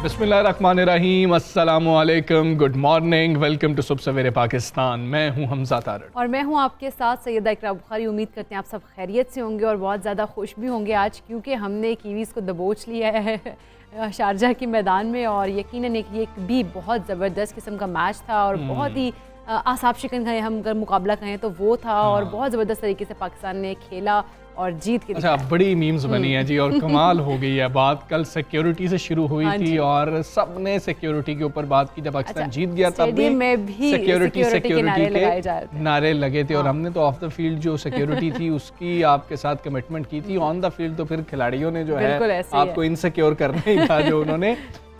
बिस्मिल्लाहिर्रहमानिर्रहीम, अस्सलामुअलैकुम, good morning, welcome to सुबह सवेरे पाकिस्तान। मैं हूं हमजा तारड़ और मैं हूं आपके साथ सैयदा इकरा बुखारी। उम्मीद करते हैं आप सब खैरियत से होंगे और बहुत ज़्यादा खुश भी होंगे आज, क्योंकि हमने कीवीज़ को दबोच लिया है शारजाह के मैदान में। और यकीनन एक भी बहुत ज़बरदस्त किस्म का मैच था और बहुत ही आसाब शिकन का हम अगर मुकाबला कहें तो वो था। और बहुत ज़बरदस्त तरीके से पाकिस्तान ने खेला और जीत के अच्छा, बड़ी मीम्स बनी है जी और कमाल हो गई है बात। कल सिक्योरिटी से शुरू हुई थी और सबने सिक्योरिटी के ऊपर बात की। जब पाकिस्तान जीत गया तब भी सिक्योरिटी के नारे लगे थे और हमने तो ऑफ द फील्ड जो सिक्योरिटी थी उसकी आपके साथ कमिटमेंट की थी। ऑन द फील्ड तो फिर खिलाड़ियों ने जो है आपको इनसिक्योर करना ही था, जो उन्होंने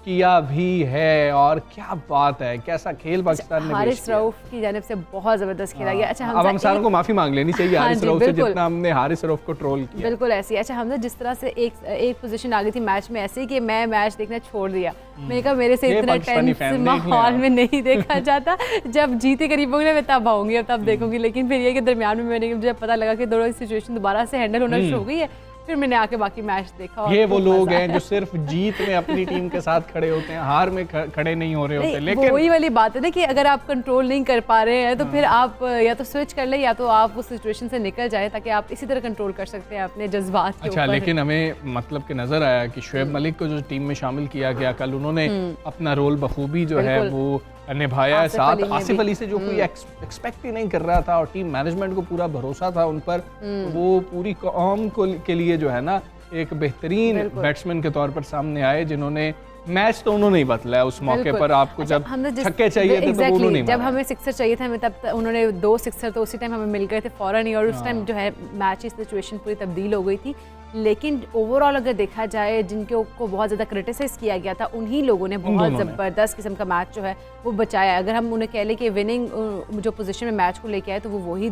किया भी है। और क्या बात है, कैसा खेल पाकिस्तान ने हारिस रऊफ की जानिब से बहुत जबरदस्त खेला गया। अच्छा, अब हम सारों को माफी मांग लेनी चाहिए हारिस रऊफ से, जितना हमने हारिस रऊफ को ट्रोल किया। बिल्कुल ऐसी। अच्छा, हमने जिस तरह से एक पोजीशन आ गई थी मैच में ऐसे कि मैं मैच देखना छोड़ दिया। मैंने कहा मेरे से इतना टेंस माहौल में नहीं देखा जाता, जब जीते करीब होंगे मैं तब आऊंगी और तब देखूंगी। लेकिन फिर ये कि दरमियान में मैंने जब पता लगा कि दोनों सिचुएशन दोबारा से हैंडल होना शुरू हो गई है, फिर मैंने आके बाकी मैच देखा। ये वो लोग हैं जो सिर्फ जीत में अपनी टीम के साथ खड़े होते हैं, हार में खड़े नहीं हो रहे होते। लेकिन वही वाली बात है ना कि अगर आप कंट्रोल नहीं कर पा रहे हैं तो फिर आप या तो स्विच कर ले या तो आप उस सिचुएशन से निकल जाए, ताकि आप इसी तरह कंट्रोल कर सकते हैं अपने जज्बात के ऊपर। लेकिन हमें मतलब कि नजर आया कि शुएब मलिक को जो टीम में शामिल किया गया कल, उन्होंने अपना रोल बखूबी जो है वो निभाया। साथ आसिफ अली से जो कोई एक्सपेक्ट ही नहीं कर रहा था और टीम मैनेजमेंट को पूरा भरोसा था उन पर, वो पूरी कौम के लिए जो है ना एक बेहतरीन बैट्समैन के तौर पर सामने आए, जिन्होंने मैच तो उन्होंने ही बदला उस मौके पर। आपको जब छक्के चाहिए थे तो उन्होंने नहीं, जब हमें सिक्सर चाहिए था हमें तब उन्होंने 2 सिक्सर तो उसी टाइम हमें मिल गए थे फौरन ही। और उस टाइम जो है मैच की सिचुएशन पूरी तब्दील हो गई थी। लेकिन ओवरऑल अगर देखा जाए जिनको को बहुत ज़्यादा क्रिटिसाइज किया गया था, उन्हीं लोगों ने बहुत ज़बरदस्त किस्म का मैच जो है वो बचाया। अगर हम उन्हें कह लें कि विनिंग जो पोजीशन में मैच को लेके आए तो वो वही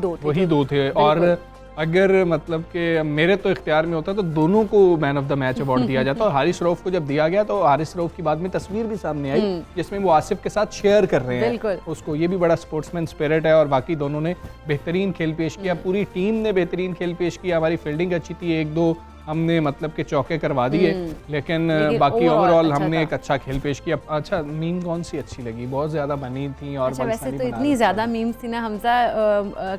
दो थे। और अगर मतलब कि मेरे तो इख्तियार में होता तो दोनों को man of the match award दिया जाता। और हारिस रऊफ को जब दिया गया तो हारिस रऊफ की बाद में तस्वीर भी सामने आई जिसमें वो आसिफ के साथ शेयर कर रहे हैं उसको। ये भी बड़ा स्पोर्ट्समैन स्पिरिट है। और बाकी दोनों ने बेहतरीन खेल पेश किया, पूरी टीम ने बेहतरीन खेल पेश किया। हमारी फील्डिंग अच्छी थी, 1-2 हमने मतलब के चौके करवा दिए, लेकिन बाकी ओवरऑल हमने एक अच्छा खेल पेश किया। अच्छा, मीम कौन सी अच्छी लगी? बहुत ज्यादा बनी थी। और अच्छा, वैसे तो इतनी ज्यादा मीम्स थी ना हमजा,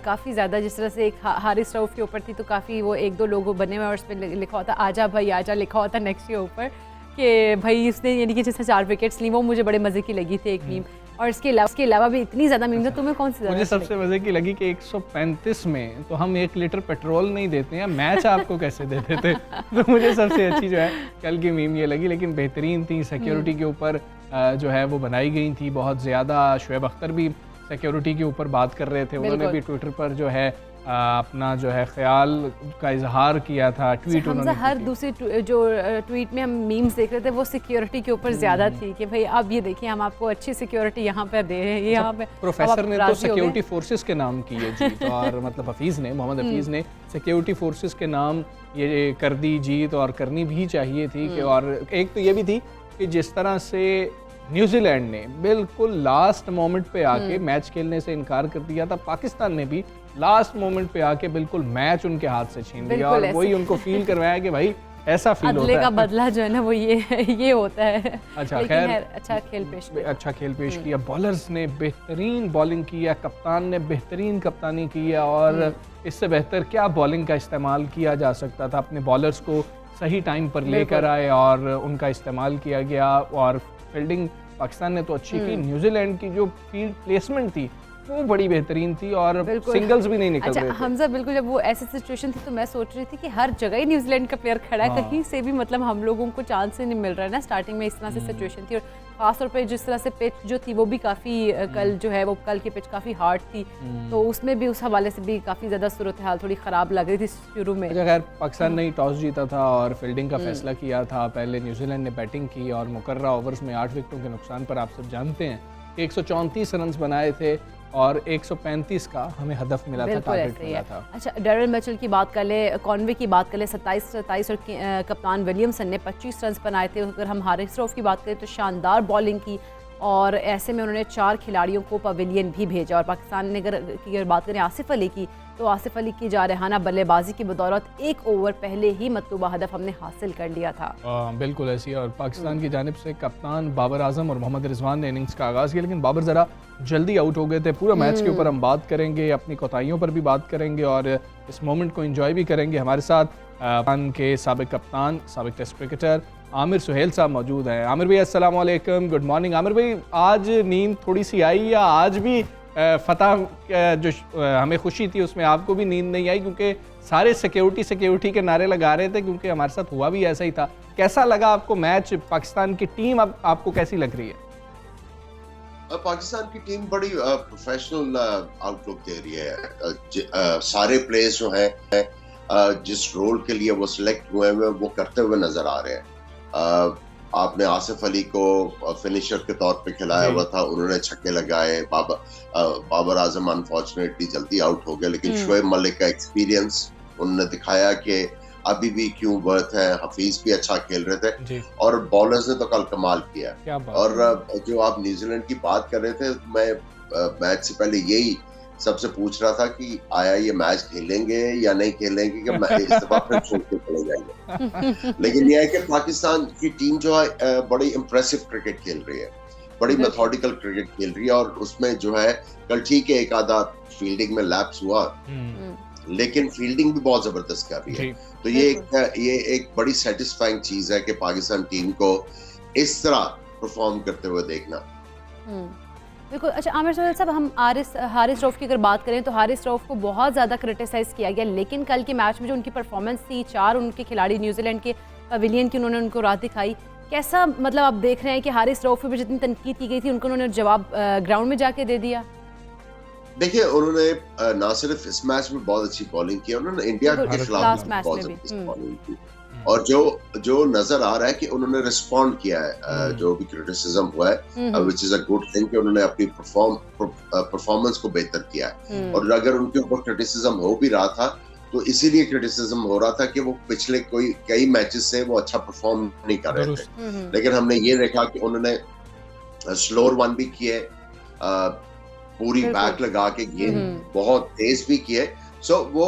काफी ज्यादा। जिस तरह से एक हारिस रऊफ के ऊपर थी तो काफी वो 1-2 लोगों बने हुए और उस पर लिखा होता आजा भाई आजा, लिखा होता नेक्स्ट के ऊपर कि भाई उसने यानी कि जैसे 4 विकेट्स ली, वो मुझे बड़े मजे की लगी थी एक मीम। और इसके अलावा भी इतनी ज़्यादा मीम्स है। तुम्हें कौन सी मुझे सबसे मज़े की लगी कि 135 में तो हम 1 लीटर पेट्रोल नहीं देते हैं, मैच आपको कैसे देते थे। तो मुझे सबसे अच्छी जो है कल की मीम ये लगी। लेकिन बेहतरीन थी, सिक्योरिटी के ऊपर जो है वो बनाई गई थी बहुत ज़्यादा। शुएब अख्तर भी सिक्योरिटी के ऊपर बात कर रहे थे, उन्होंने भी ट्विटर पर जो है अपना जो है ख्याल का इजहार किया था। ट्वीट उन्होंने हर दूसरी जो ट्वीट में हम मीम्स देख रहे थे वो सिक्योरिटी के ऊपर ज्यादा थी कि भाई अब ये देखिए हम आपको अच्छी सिक्योरिटी यहाँ पर दे रहे हैं। यहाँ पे प्रोफेसर ने तो सिक्योरिटी फोर्सेस के नाम की है जीत। और मतलब हफीज़ ने, मोहम्मद हफीज़ ने सिक्योरिटी फोर्सेस के नाम ये कर दी जीत, और करनी भी चाहिए थी कि। और एक तो ये भी थी कि जिस तरह से न्यूजीलैंड ने बिल्कुल लास्ट मोमेंट पे आके मैच खेलने से इनकार कर दिया था, पाकिस्तान ने भी लास्ट मोमेंट पे आके बिल्कुल मैच उनके हाथ से छीन लिया। और वही उनको फील करवाया कि भाई ऐसा फील होता है, का बदला जो है ना वो ये होता है। अच्छा, खैर अच्छा खेल पेश किया। बॉलर्स ने बेहतरीन बॉलिंग किया, कप्तान ने बेहतरीन कप्तानी की है। और इससे बेहतर क्या बॉलिंग का इस्तेमाल किया जा सकता था। अपने बॉलर्स को सही टाइम पर लेकर आए और उनका इस्तेमाल किया गया। और फील्डिंग पाकिस्तान ने तो अच्छी की, न्यूजीलैंड की जो फील्ड प्लेसमेंट थी वो बड़ी बेहतरीन थी और सिंगल्स भी नहीं निकल रहे थे। हमजा बिल्कुल, जब वो ऐसी सिचुएशन थी तो मैं सोच रही थी कि हर जगह ही न्यूजीलैंड का प्लेयर खड़ा है, कहीं से भी मतलब हम लोगों को चांस नहीं मिल रहा है ना। स्टार्टिंग में इस तरह से सिचुएशन थी और खासतौर पे जिस तरह से पिच जो थी वो भी काफ़ी कल जो है वो कल की पिच काफ़ी हार्ड थी, तो उसमें भी उस हवाले से भी काफ़ी ज़्यादा सूरत हाल थोड़ी ख़राब लग रही थी शुरू में। खैर पाकिस्तान ने टॉस जीता था और फील्डिंग का फैसला किया था। पहले न्यूजीलैंड ने बैटिंग की और मुकर्रा ओवर्स में 8 विकेटों के नुकसान पर आप सब जानते हैं कि 134 रन बनाए थे और 135 का हमें हदफ मिला था, टारगेट मिला था। अच्छा, डैरेल मिचेल की बात कर ले, कॉनवे की बात कर ले, 27 और कप्तान विलियमसन ने 25 रन बनाए थे। अगर हम हारिस रऊफ की बात करें तो शानदार बॉलिंग की और ऐसे में उन्होंने 4 खिलाड़ियों को पवेलियन भी भेजा। और पाकिस्तान ने अगर बात करें आसिफ अली की, तो आसिफ अली की जारहाना बल्लेबाजी की बदौलत 1 ओवर पहले ही मतलूबा हदफ हमने हासिल कर लिया था। बिल्कुल ऐसी है। और पाकिस्तान की जानिब से कप्तान बाबर आजम और मोहम्मद रिजवान ने इनिंग्स का आगाज़ किया, लेकिन बाबर ज़रा जल्दी आउट हो गए थे। पूरा मैच के ऊपर हम बात करेंगे, अपनी कोताहियों पर भी बात करेंगे और इस मोमेंट को एंजॉय भी करेंगे। हमारे साथ पाकिस्तान के साबिक कप्तान, साबिक टेस्ट क्रिकेटर आमिर सुहेल साहब मौजूद हैं। आमिर भाई अस्सलाम वालेकुम, गुड मॉर्निंग। आमिर भाई, आज नींद थोड़ी सी आई या आज भी फतह जो हमें खुशी थी उसमें आपको भी नींद नहीं आई? क्योंकि सारे सिक्योरिटी के नारे लगा रहे थे, क्योंकि हमारे साथ हुआ भी ऐसा ही था। कैसा लगा आपको मैच? पाकिस्तान की टीम अब आपको कैसी लग रही है? पाकिस्तान की टीम बड़ी प्रोफेशनल आउटलुक दे रही है। सारे प्लेयर्स जो हैं जिस रोल के लिए वो सिलेक्ट हुए हैं वो करते हुए नजर आ रहे हैं। आपने आसिफ अली को फिनिशर के तौर पे खिलाया हुआ था, उन्होंने छक्के लगाए। बाबर आजम अनफॉर्चुनेटली जल्दी आउट हो गए, लेकिन शोएब मलिक का एक्सपीरियंस उन्होंने दिखाया कि अभी भी क्यों वर्थ है। हफीज भी अच्छा खेल रहे थे और बॉलर्स ने तो कल कमाल किया। और जो आप न्यूजीलैंड की बात कर रहे थे, मैं मैच से पहले यही सबसे पूछ रहा था कि आया ये मैच खेलेंगे या नहीं खेलेंगे, कि मैं इस दफा फिर छोड़ के चले जाएंगे। लेकिन यह है कि पाकिस्तान की टीम जो है बड़ी इम्प्रेसिव क्रिकेट खेल रही है, बड़ी मेथोडिकल क्रिकेट खेल रही है। और उसमें जो है कल ठीक है एक आधा फील्डिंग में लैप्स हुआ, लेकिन फील्डिंग भी बहुत जबरदस्त कर रही है। तो ये एक बड़ी सेटिस्फाइंग चीज है कि पाकिस्तान टीम को इस तरह परफॉर्म करते हुए देखना। बिल्कुल। अच्छा आमिर सुहेल साहब, हम हारिस रऊफ की अगर बात करें तो हारिस रऊफ को बहुत ज़्यादा क्रिटिसाइज़ किया गया, लेकिन कल के मैच में जो उनकी परफॉर्मेंस थी, 4 उनके खिलाड़ी न्यूजीलैंड के पवेलियन की उन्होंने उनको राह दिखाई। कैसा मतलब आप देख रहे हैं कि हारिस रऊफ पर जितनी तनकीद की गई थी उनको उन्होंने जवाब ग्राउंड में जाके दे दिया? देखिए, उन्होंने ना सिर्फ इस मैच में बहुत अच्छी बॉलिंग की, उन्होंने इंडिया के खिलाफ बहुत जबरदस्त बॉलिंग की। और जो नजर आ रहा है कि उन्होंने रिस्पॉन्ड किया है जो भी क्रिटिसिज्म हुआ है, which is a good thing कि उन्होंने अपनी परफॉर्मेंस को बेहतर किया है। और अगर उनके ऊपर क्रिटिसिज्म हो भी रहा था तो इसीलिए क्रिटिसिज्म हो रहा था कि वो पिछले कई मैचेस से वो अच्छा परफॉर्म नहीं कर रहे थे। लेकिन हमने ये देखा कि उन्होंने स्लोअर वन भी किए, पूरी बैक लगा के गेंद बहुत तेज भी किए। सो वो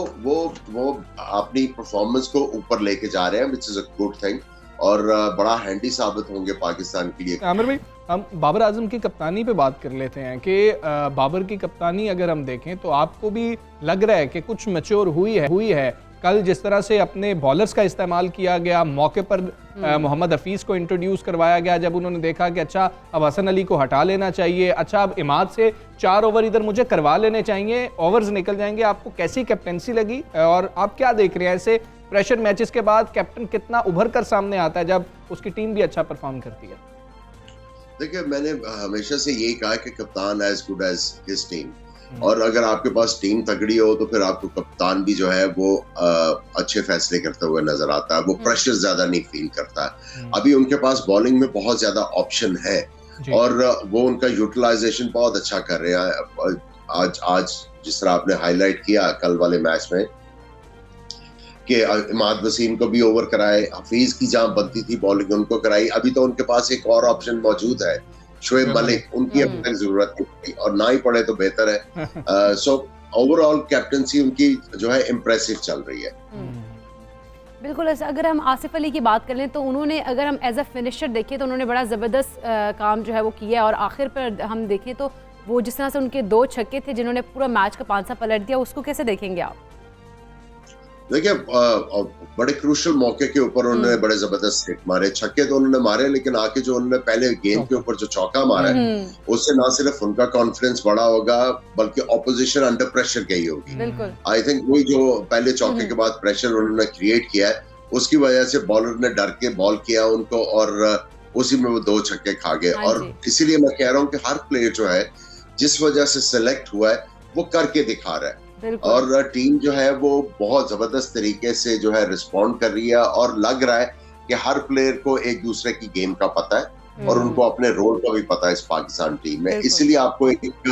अपनी परफॉर्मेंस को ऊपर लेके जा रहे हैं, which is a good thing, और बड़ा हैंडी साबित होंगे पाकिस्तान के लिए। आमिर भाई, हम बाबर आजम की कप्तानी पे बात कर लेते हैं कि बाबर की कप्तानी अगर हम देखें तो आपको भी लग रहा है कि कुछ मैच्योर हुई है। कल जिस तरह से अपने बॉलर्स का इस्तेमाल किया गया, मौके पर मोहम्मद हफीज़ को इंट्रोड्यूस करवाया गया जब उन्होंने देखा कि अच्छा अब हसन अली को हटा लेना चाहिए, अच्छा अब इमाद से 4 ओवर इधर मुझे करवा लेने चाहिए, ओवर्स निकल जाएंगे। आपको कैसी कैप्टनसी लगी और आप क्या देख रहे हैं ऐसे प्रेशर मैचेस के बाद कैप्टन कितना उभर कर सामने आता है जब उसकी टीम भी अच्छा परफॉर्म करती है? देखिए, मैंने हमेशा से यही कहा कि कप्तान as good as his team, और अगर आपके पास टीम तगड़ी हो तो फिर आपको कप्तान भी जो है वो अच्छे फैसले करते हुए नजर आता है, वो प्रेशर ज्यादा नहीं फील करता है। अभी उनके पास बॉलिंग में बहुत ज्यादा ऑप्शन है और वो उनका यूटिलाइजेशन बहुत अच्छा कर रहे हैं। आज जिस तरह आपने हाईलाइट किया कल वाले मैच में कि इमाद वसीम को भी ओवर कराए, हफीज की जहां बनती थी बॉलिंग उनको कराई। अभी तो उनके पास एक और ऑप्शन मौजूद है, शोएब मलिक, उनकी अब तक जरूरत नहीं पड़ी और ना ही पड़े तो बेहतर है। सो ओवरऑल कैप्टनसी उनकी जो है इम्प्रेसिव चल रही है। बिल्कुल। अगर हम आसिफ अली की बात कर लें तो उन्होंने, अगर हम एज अ फिनिशर देखें तो उन्होंने बड़ा ज़बरदस्त काम जो है वो किया, और आखिर पर हम देखें तो वो जिस तरह से उनके 2 छक्के थे जिन्होंने पूरा मैच का पांसा पलट दिया, उसको कैसे देखेंगे आप? देखिए, बड़े क्रूशल मौके के ऊपर उन्होंने बड़े जबरदस्त हिट मारे। छक्के तो उन्होंने मारे, लेकिन आके जो उन्होंने पहले गेंद के ऊपर जो चौका मारा है उससे ना सिर्फ उनका कॉन्फिडेंस बढ़ा होगा बल्कि ऑपोजिशन अंडर प्रेशर गई होगी। आई थिंक वही जो पहले चौके के बाद प्रेशर उन्होंने क्रिएट किया है उसकी वजह से बॉलर ने डर के बॉल किया उनको और उसी में वो 2 छक्के खा गए। और इसीलिए मैं कह रहा हूँ कि हर प्लेयर जो है जिस वजह से सिलेक्ट हुआ है वो करके दिखा रहा है, और टीम जो है वो बहुत जबरदस्त तरीके से जो है रिस्पॉन्ड कर रही है, और लग रहा है कि हर प्लेयर को एक दूसरे की गेम का पता है और उनको अपने रोल का भी पता है इस पाकिस्तान टीम में। इसलिए आपको एक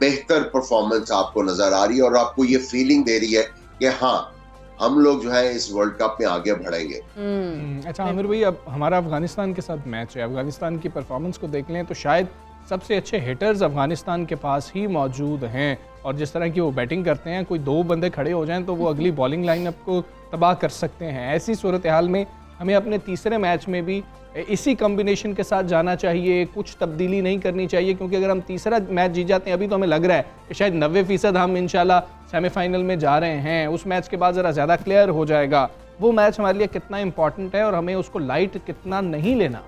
बेहतर परफॉर्मेंस आपको नजर आ रही है और आपको ये फीलिंग दे रही है कि हाँ, हम लोग जो है इस वर्ल्ड कप में आगे बढ़ेंगे। अच्छा आमिर भाई, अब हमारा अफगानिस्तान के साथ मैच है, अफगानिस्तान की परफॉर्मेंस को देख लें तो शायद सबसे अच्छे हिटर्स अफगानिस्तान के पास ही मौजूद हैं, और जिस तरह की वो बैटिंग करते हैं, कोई 2 बंदे खड़े हो जाएं तो वो अगली बॉलिंग लाइनअप को तबाह कर सकते हैं। ऐसी सूरत हाल में हमें अपने तीसरे मैच में भी इसी कॉम्बिनेशन के साथ जाना चाहिए, कुछ तब्दीली नहीं करनी चाहिए, क्योंकि अगर हम तीसरा मैच जीत जाते हैं, अभी तो हमें लग रहा है कि शायद 90% हम इंशाल्लाह सेमीफाइनल में जा रहे हैं, उस मैच के बाद ज़रा ज़्यादा क्लियर हो जाएगा वो मैच हमारे लिए कितना इंपॉर्टेंट है और हमें उसको लाइट कितना नहीं लेना।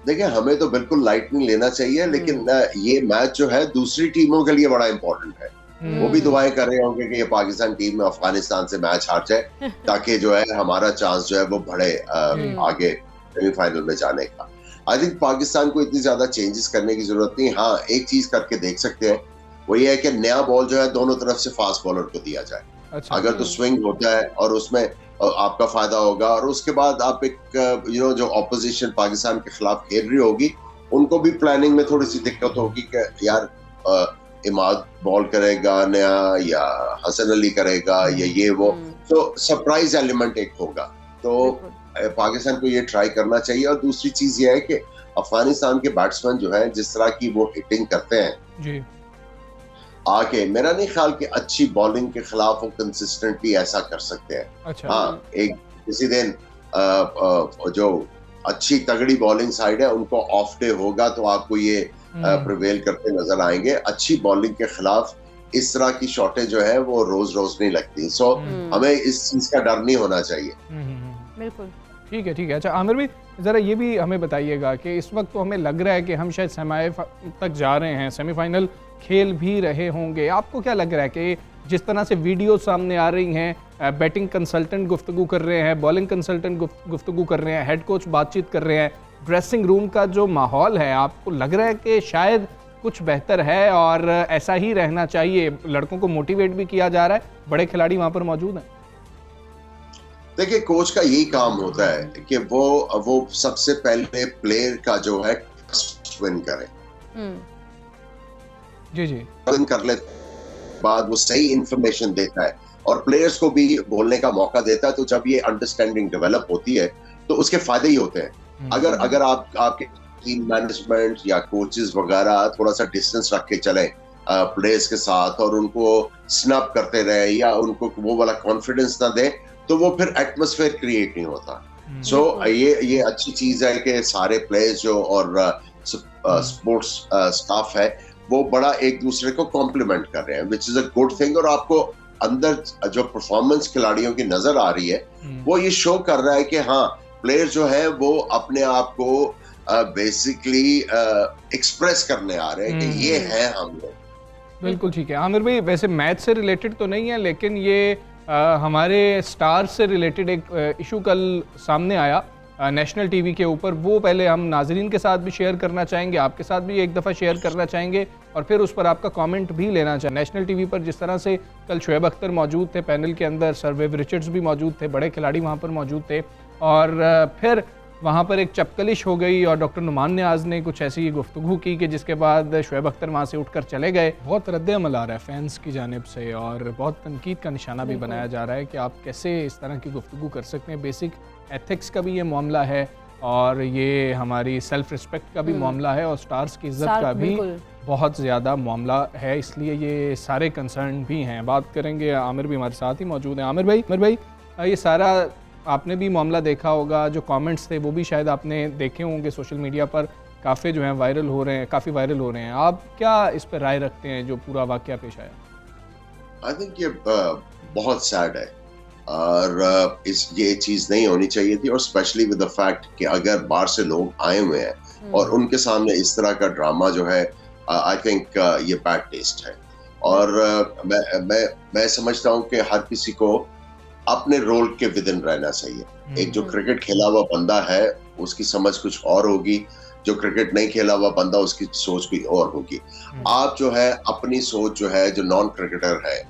देखिए, हमें तो बिल्कुल लाइट नहीं लेना चाहिए, लेकिन ये मैच जो है दूसरी टीमों के लिए बड़ा इंपॉर्टेंट है। वो भी दुआएं कर रहे होंगे कि ये पाकिस्तान टीम में अफगानिस्तान से मैच हार जाए, ताकि जो है हमारा चांस जो है वो बढ़े आगे सेमीफाइनल में जाने का। आई थिंक पाकिस्तान को इतनी ज्यादा चेंजेस करने की जरूरत नहीं। हाँ, एक चीज करके देख सकते हैं, वो ये है कि नया बॉल जो है दोनों तरफ से फास्ट बॉलर को दिया जाए। अच्छा। अगर तो स्विंग होता है और उसमें आपका फायदा होगा, और उसके बाद आप एक जो ऑपोजिशन पाकिस्तान के खिलाफ खेल रही होगी, उनको भी प्लानिंग में थोड़ी सी दिक्कत होगी कि यार इमाद बॉल करेगा नया या हसन अली करेगा या ये वो, तो सरप्राइज एलिमेंट एक होगा। तो पाकिस्तान को ये ट्राई करना चाहिए। और दूसरी चीज ये है कि अफगानिस्तान के बैट्समैन जो हैं, जिस तरह की वो हिटिंग करते हैं जी, आके मेरा नहीं ख्याल कि अच्छी बॉलिंग के खिलाफ वो कंसिस्टेंटली ऐसा कर सकते हैं। अच्छा। हाँ, एक किसी दिन जो अच्छी तगड़ी बॉलिंग साइड है उनको ऑफ डे होगा तो आपको ये प्रिवेल करते नजर आएंगे। अच्छी बॉलिंग के खिलाफ इस तरह की शॉटें जो है वो रोज रोज नहीं लगती। सो हमें इस चीज का डर नहीं होना चाहिए। बिल्कुल ठीक है, ठीक है। अच्छा आमिर भाई, ज़रा ये भी हमें बताइएगा कि इस वक्त तो हमें लग रहा है कि हम शायद सेमी तक जा रहे हैं, सेमीफाइनल खेल भी रहे होंगे। आपको क्या लग रहा है कि जिस तरह से वीडियो सामने आ रही हैं, बैटिंग कंसल्टेंट गुफ्तगू कर रहे हैं, बॉलिंग कंसल्टेंट गुफ्तगू कर रहे हैं, हेड कोच बातचीत कर रहे हैं, ड्रेसिंग रूम का जो माहौल है, आपको लग रहा है कि शायद कुछ बेहतर है और ऐसा ही रहना चाहिए? लड़कों को मोटिवेट भी किया जा रहा है, बड़े खिलाड़ी वहाँ पर मौजूद हैं। देखिए, कोच का यही काम होता है कि वो सबसे पहले प्लेयर का जो है ट्रस्ट विन करे। जी जी, विन कर ले बाद वो सही इंफॉर्मेशन देता है और प्लेयर्स को भी बोलने का मौका देता है। तो जब ये अंडरस्टैंडिंग डेवलप होती है तो उसके फायदे ही होते हैं। अगर आपके टीम मैनेजमेंट या कोचेस वगैरह थोड़ा सा डिस्टेंस रख के चले प्लेयर्स के साथ और उनको स्नैप करते रहे या उनको वो वाला कॉन्फिडेंस ना दे, तो वो फिर एटमॉस्फेयर क्रिएट नहीं होता। सो ये अच्छी चीज है कि सारे प्लेयर्स जो और स्पोर्ट्स स्टाफ है वो बड़ा एक दूसरे को कॉम्प्लीमेंट कर रहे हैं, which is a good thing. और आपको अंदर जो परफॉर्मेंस खिलाड़ियों की नजर आ रही है वो ये शो कर रहा है कि हाँ, प्लेयर जो है वो अपने आप को बेसिकली एक्सप्रेस करने आ रहे हैं कि ये है हम लोग। बिल्कुल ठीक है। आमिर भाई, वैसे मैच से रिलेटेड तो नहीं है, लेकिन ये हमारे स्टार से रिलेटेड एक इशू कल सामने आया नेशनल टीवी के ऊपर। वो पहले हम नाजरीन के साथ भी शेयर करना चाहेंगे, आपके साथ भी एक दफ़ा शेयर करना चाहेंगे और फिर उस पर आपका कमेंट भी लेना चाहेंगे। नेशनल टीवी पर जिस तरह से कल शुएब अख्तर मौजूद थे पैनल के अंदर, सर वेव रिचर्ड्स भी मौजूद थे, बड़े खिलाड़ी वहाँ पर मौजूद थे, और फिर वहाँ पर एक चपकलिश हो गई और डॉक्टर नुमान नियाज़ ने कुछ ऐसी गुफ्तगू की कि जिसके बाद शुएब अख्तर वहाँ से उठकर चले गए। बहुत रद्द-ए-अमल आ रहा है फैंस की जानिब से और बहुत तनकीद का निशाना भी बनाया जा रहा है कि आप कैसे इस तरह की गुफ्तगू कर सकते हैं। बेसिक एथिक्स का भी ये मामला है और ये हमारी सेल्फ रिस्पेक्ट का भी मामला है और स्टार्स की इज्जत का भी बहुत ज़्यादा मामला है, इसलिए ये सारे कंसर्न भी हैं। बात करेंगे, आमिर भी हमारे साथ ही मौजूद हैं। आमिर भाई, ये सारा आपने भी मामला देखा होगा, जो कमेंट्स थे वो भी शायद आपने देखे होंगे सोशल मीडिया पर, काफ़ी जो हैं वायरल हो रहे हैं। आप क्या इस पर राय रखते हैं जो पूरा वाक़या पेश आया? आई थिंक ये बहुत सैड है और ये चीज़ नहीं होनी चाहिए थी, और स्पेशली विद द फैक्ट कि अगर बाहर से लोग आए हुए हैं और उनके सामने इस तरह का ड्रामा जो है, आई थिंक ये बैड टेस्ट है। और मैं समझता हूँ कि हर किसी को अपने रोल के विद इन रहना चाहिए। एक जो क्रिकेट खेला हुआ बंदा है उसकी समझ कुछ और होगी, जो क्रिकेट नहीं खेला हुआ बंदा उसकी सोच कोई और होगी। आप जो है अपनी सोच जो है, जो नॉन क्रिकेटर है,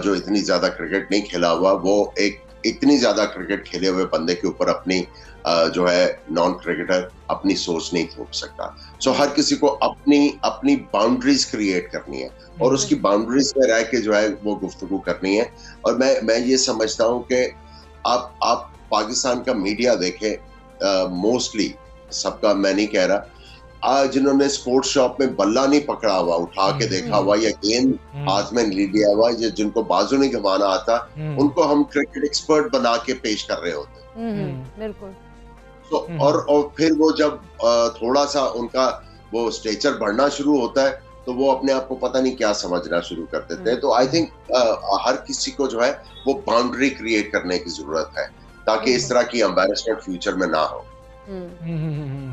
जो इतनी ज्यादा क्रिकेट नहीं खेला हुआ, वो एक इतनी ज्यादा क्रिकेट खेले हुए बंदे के ऊपर अपनी जो है नॉन क्रिकेटर अपनी सोच नहीं थोप सकता। सो हर किसी को अपनी बाउंड्रीज क्रिएट करनी है और उसकी बाउंड्रीज में रह के जो है वो गुफ्तगू करनी है। और मैं ये समझता हूँ कि आप पाकिस्तान का मीडिया देखें, मोस्टली सबका मैं नहीं कह रहा, जिन्होंने स्पोर्ट्स शॉप में बल्ला नहीं पकड़ा हुआ, उठा के देखा हुआ या गेंद हाथ में नहीं लिया हुआ, या जिनको बाजू नहीं घुमाना आता, उनको हम क्रिकेट एक्सपर्ट बना के पेश कर रहे होते हैं। बिल्कुल। तो और फिर वो जब थोड़ा सा उनका वो स्टेचर बढ़ना शुरू होता है तो वो अपने आप को पता नहीं क्या समझना शुरू कर देते हैं। तो आई थिंक हर किसी को जो है वो बाउंड्री क्रिएट करने की जरूरत है ताकि इस तरह की एम्बैरेसमेंट फ्यूचर में ना हो।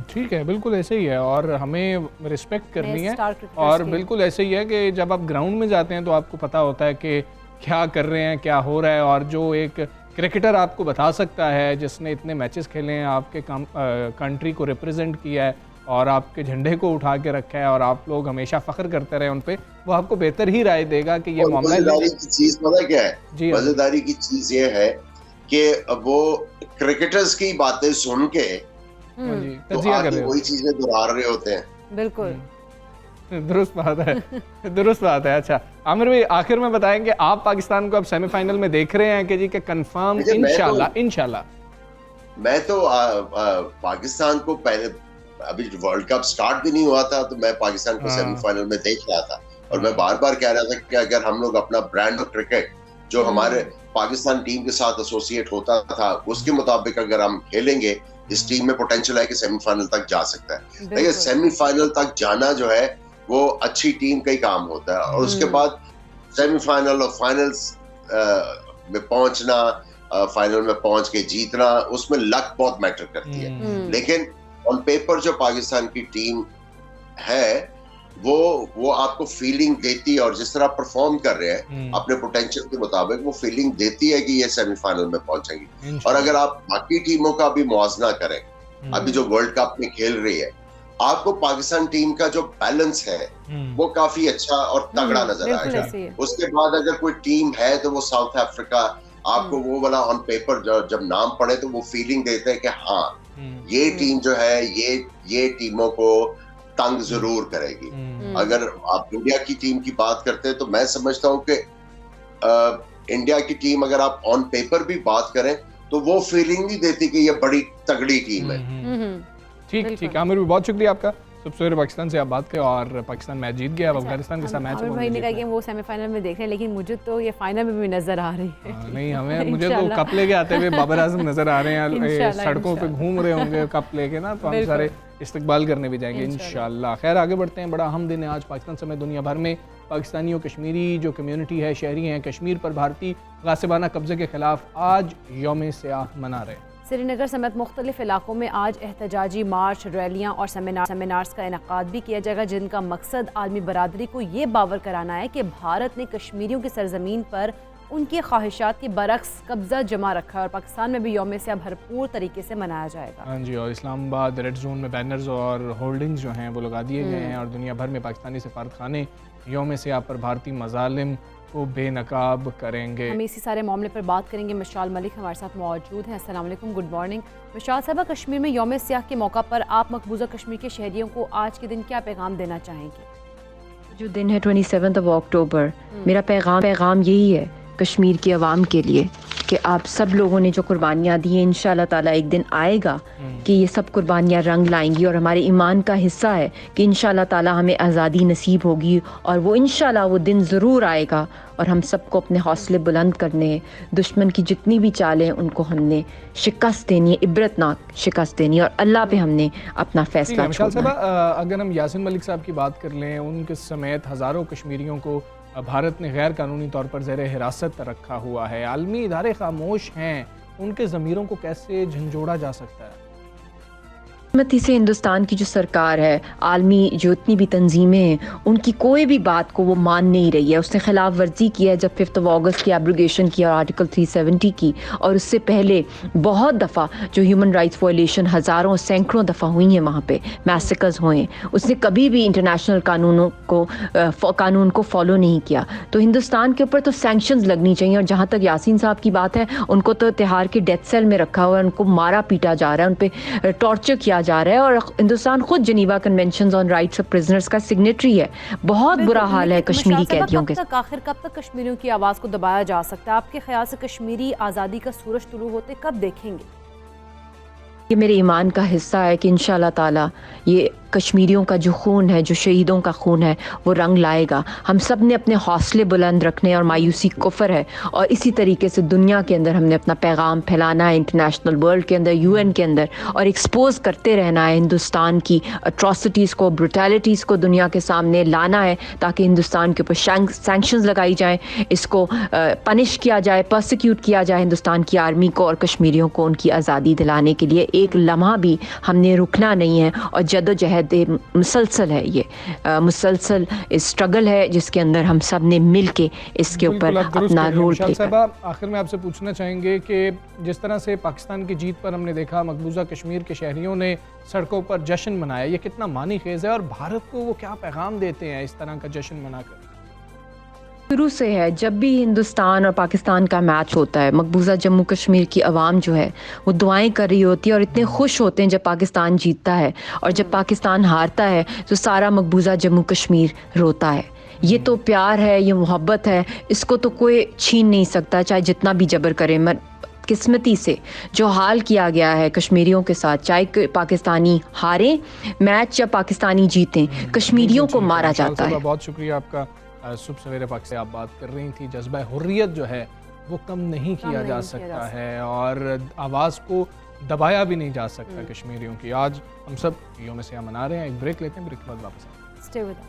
ठीक है, बिल्कुल ऐसे ही है और हमें रिस्पेक्ट करनी है। और बिल्कुल ऐसे ही है कि जब आप ग्राउंड में जाते हैं तो आपको पता होता है कि क्या कर रहे हैं, क्या हो रहा है। और जो एक क्रिकेटर आपको बता सकता है जिसने इतने मैचेस खेले हैं, आपके कंट्री को रिप्रेजेंट किया है और आपके झंडे को उठा के रखा है और आप लोग हमेशा फख्र करते रहे उन पे, वो आपको बेहतर ही राय देगा कि ये मामला। मजेदारी की चीज पता क्या है? मजेदारी की चीज ये है कि वो क्रिकेटर्स की बातें सुन के तो आगे वही चीजें दोहरा रहे होते हैं। बिल्कुल दुरुस्त बात है, दुरुस्त बात है। अच्छा आमिर भाई, आखिर में बताएंगे आप पाकिस्तान को अब सेमीफाइनल में देख रहे हैं कि जी के कंफर्म इंशाल्लाह? मैं तो पाकिस्तान को पहले, अभी वर्ल्ड कप स्टार्ट भी नहीं हुआ था तो मैं पाकिस्तान को सेमीफाइनल में देख रहा था और मैं बार बार कह रहा था कि अगर हम लोग अपना ब्रांड ऑफ क्रिकेट जो हमारे पाकिस्तान टीम के साथ एसोसिएट होता था उसके मुताबिक अगर हम खेलेंगे, इस टीम में पोटेंशियल है कि सेमीफाइनल तक जा सकता है। लेकिन सेमीफाइनल तक जाना जो है वो अच्छी टीम का ही काम होता है और उसके बाद सेमीफाइनल और फाइनल्स में पहुंचना, फाइनल में पहुंच के जीतना, उसमें लक बहुत मैटर करती है। लेकिन ऑन पेपर जो पाकिस्तान की टीम है वो आपको फीलिंग देती है और जिस तरह परफॉर्म कर रहे हैं अपने पोटेंशियल के मुताबिक वो फीलिंग देती है कि ये सेमीफाइनल में पहुंचेंगी। और अगर आप बाकी टीमों का भी मुआवजा करें, अभी जो वर्ल्ड कप में खेल रही है, आपको पाकिस्तान टीम का जो बैलेंस है वो काफी अच्छा और तगड़ा नजर आएगा। उसके बाद अगर कोई टीम है तो वो साउथ अफ्रीका, आपको वो वाला ऑन पेपर जब नाम पड़े तो वो फीलिंग देते हैं कि हाँ ये टीम जो है ये टीमों को तंग जरूर करेगी। अगर आप इंडिया की टीम की बात करते हैं तो मैं समझता हूँ कि इंडिया की टीम अगर आप ऑन पेपर भी बात करें तो वो फीलिंग नहीं देती कि ये बड़ी तगड़ी टीम है। ठीक आमिर भी बहुत शुक्रिया आपका। सबसे पाकिस्तान से आप बात करें और पाकिस्तान मैच जीत गया। अफगानिस्तान के साथ मैच भाई ने कहा कि वो सेमीफाइनल में देख रहे हैं, लेकिन मुझे तो ये फाइनल में भी नजर आ रही है। नहीं, मुझे तो कप लेके आते हुए बाबर आजम नजर आ रहे हैं, सड़कों पे घूम रहे होंगे कप लेके ना, तो हम सारे इस्तकबाल करने भी जाएंगे इंशाल्लाह। खैर आगे बढ़ते हैं। बड़ा अहम दिन है आज पाकिस्तान समेत दुनिया भर में। पाकिस्तानी और कश्मीरी जो कम्युनिटी है, शहरी हैं, कश्मीर पर भारतीय गासिबाना कब्जे के खिलाफ आज यौम सियाह मना रहे हैं। श्रीनगर समेत मुख्तलिफ इलाकों में आज एहतजाजी मार्च, रैलियाँ और सेमिनार्स का इनकाद भी किया जाएगा, जिनका मकसद आलमी बरादरी को ये बावर कराना है कि भारत ने कश्मीरियों की सरजमीन पर उनकी ख्वाहिशात के बरक्स कब्जा जमा रखा है और पाकिस्तान में भी यौम सियाह भरपूर तरीके से मनाया जाएगा। हाँ जी, और इस्लामाबाद रेड जोन में बैनर्स और होल्डिंग्स जो हैं वो लगा दिए गए हैं और दुनिया भर में पाकिस्तानी सफारतखाने यौम सियाह पर भारतीय मजालिम को बेनकाब करेंगे। हम इसी सारे मामले पर बात करेंगे। मिशाल मलिक हमारे साथ मौजूद हैं। अस्सलाम वालेकुम, गुड मॉर्निंग। मिशाल साहबा, कश्मीर में यौम सियाह के मौका पर आप मकबूजा कश्मीर के शहरियों को आज के दिन क्या पैगाम देना चाहेंगे? जो दिन है 27 अक्टूबर, मेरा पैगाम यही है कश्मीर की आवाम के लिए कि आप सब लोगों ने जो कुर्बानियाँ दी हैं, इंशाल्लाह ताला एक दिन आएगा कि ये सब कुर्बानियाँ रंग लाएंगी और हमारे ईमान का हिस्सा है कि इंशाल्लाह ताला हमें आज़ादी नसीब होगी और वो इंशाल्लाह वो दिन ज़रूर आएगा और हम सबको अपने हौसले बुलंद करने, दुश्मन की जितनी भी चालें उनको हमने शिकस्त देनी है, इबरतनाक शिकस्त देनी है और अल्लाह पे हमने अपना फैसला छोड़ना है। अगर हम यासिन मलिक साहब की बात कर लें, उनके समेत हज़ारों कश्मीरियों को भारत ने गैर कानूनी तौर पर ज़ेर हिरासत रखा हुआ है, आलमी इदारे खामोश हैं, उनके ज़मीरों को कैसे झंझोड़ा जा सकता है? मती से हिंदुस्तान की जो सरकार है, आलमी जो इतनी भी तंजीमें हैं, उनकी कोई भी बात को वो मान नहीं रही है। उसने खिलाफ वर्जी किया है जब 5 अगस्त की एब्रोगेशन किया और आर्टिकल 370 की, और उससे पहले बहुत दफ़ा जो ह्यूमन राइट्स वायलेशन हज़ारों सैकड़ों दफ़ा हुई हैं, वहाँ पे मैसेकर्स हुए, उसने कभी भी इंटरनेशनल कानून को फॉलो नहीं किया। तो हिंदुस्तान के ऊपर तो सैंक्शंस लगनी चाहिए। और जहाँ तक यासीन साहब की बात है, उनको तो तिहाड़ के डेथ सेल में रखा हुआ है, उनको मारा पीटा जा रहा है, उन पर टॉर्चर किया जा रहा है और हिंदुस्तान खुद Geneva conventions on rights of prisoners का सिग्नेटरी है। बहुत बुरा हाल है कश्मीरी कैदियों के। आखिर कब तक कश्मीरियों की आवाज़ को दबाया जा सकता है? आपके ख्याल से कश्मीरी आज़ादी का सूरज तुलू होते कब देखेंगे? ये मेरे ईमान का हिस्सा है कि इंशाल्लाह ताला ये कश्मीरियों का जो खून है, जो शहीदों का खून है, वो रंग लाएगा। हम सब ने अपने हौसले बुलंद रखने और मायूसी कुफ्र है, और इसी तरीके से दुनिया के अंदर हमने अपना पैगाम फैलाना है, इंटरनेशनल वर्ल्ड के अंदर, UN के अंदर, और एक्सपोज करते रहना है हिंदुस्तान की अट्रॉसिटीज़ को, ब्रुटैलिटीज़ को दुनिया के सामने लाना है, ताकि हिंदुस्तान के ऊपर सैंक्शंस लगाई जाएँ, इसको पनिश किया जाए, पर्सिक्यूट किया जाए हिंदुस्तान की आर्मी को और कश्मीरियों को उनकी आज़ादी दिलाने के लिए। एक लम्हा भी हमने रुकना नहीं है, और जदोजहद मुसलसल है, ये मुसलसल स्ट्रगल है जिसके अंदर हम सब ने मिल के इसके ऊपर अपना रोल प्ले करना। आखिर में आपसे पूछना चाहेंगे कि जिस तरह से पाकिस्तान की जीत पर हमने देखा मकबूजा कश्मीर के शहरियों ने सड़कों पर जश्न मनाया, ये कितना मानी खेज है और भारत को वो क्या पैगाम देते हैं इस तरह का जश्न मनाकर? शुरू से है, जब भी हिंदुस्तान और पाकिस्तान का मैच होता है, मकबूजा जम्मू कश्मीर की आवाम जो है वो दुआएं कर रही होती है और इतने खुश होते हैं जब पाकिस्तान जीतता है, और जब पाकिस्तान हारता है तो सारा मकबूजा जम्मू कश्मीर रोता है। ये तो प्यार है, ये मोहब्बत है, इसको तो कोई छीन नहीं सकता, चाहे जितना भी जबर करे। किस्मती से जो हाल किया गया है कश्मीरियों के साथ, चाहे पाकिस्तानी हारे मैच या पाकिस्तानी जीतें, कश्मीरियों को मारा जाता है। बहुत शुक्रिया आपका। सुबह सवेरे पाक से आप बात कर रही थी, जज्बा हुर्रियत जो है वो कम नहीं किया जा सकता है और आवाज़ को दबाया भी नहीं जा सकता कश्मीरियों की। आज हम सब यौम सियाह मना रहे हैं। एक ब्रेक लेते हैं, ब्रेक के बाद वापस आते हैं। Stay with us.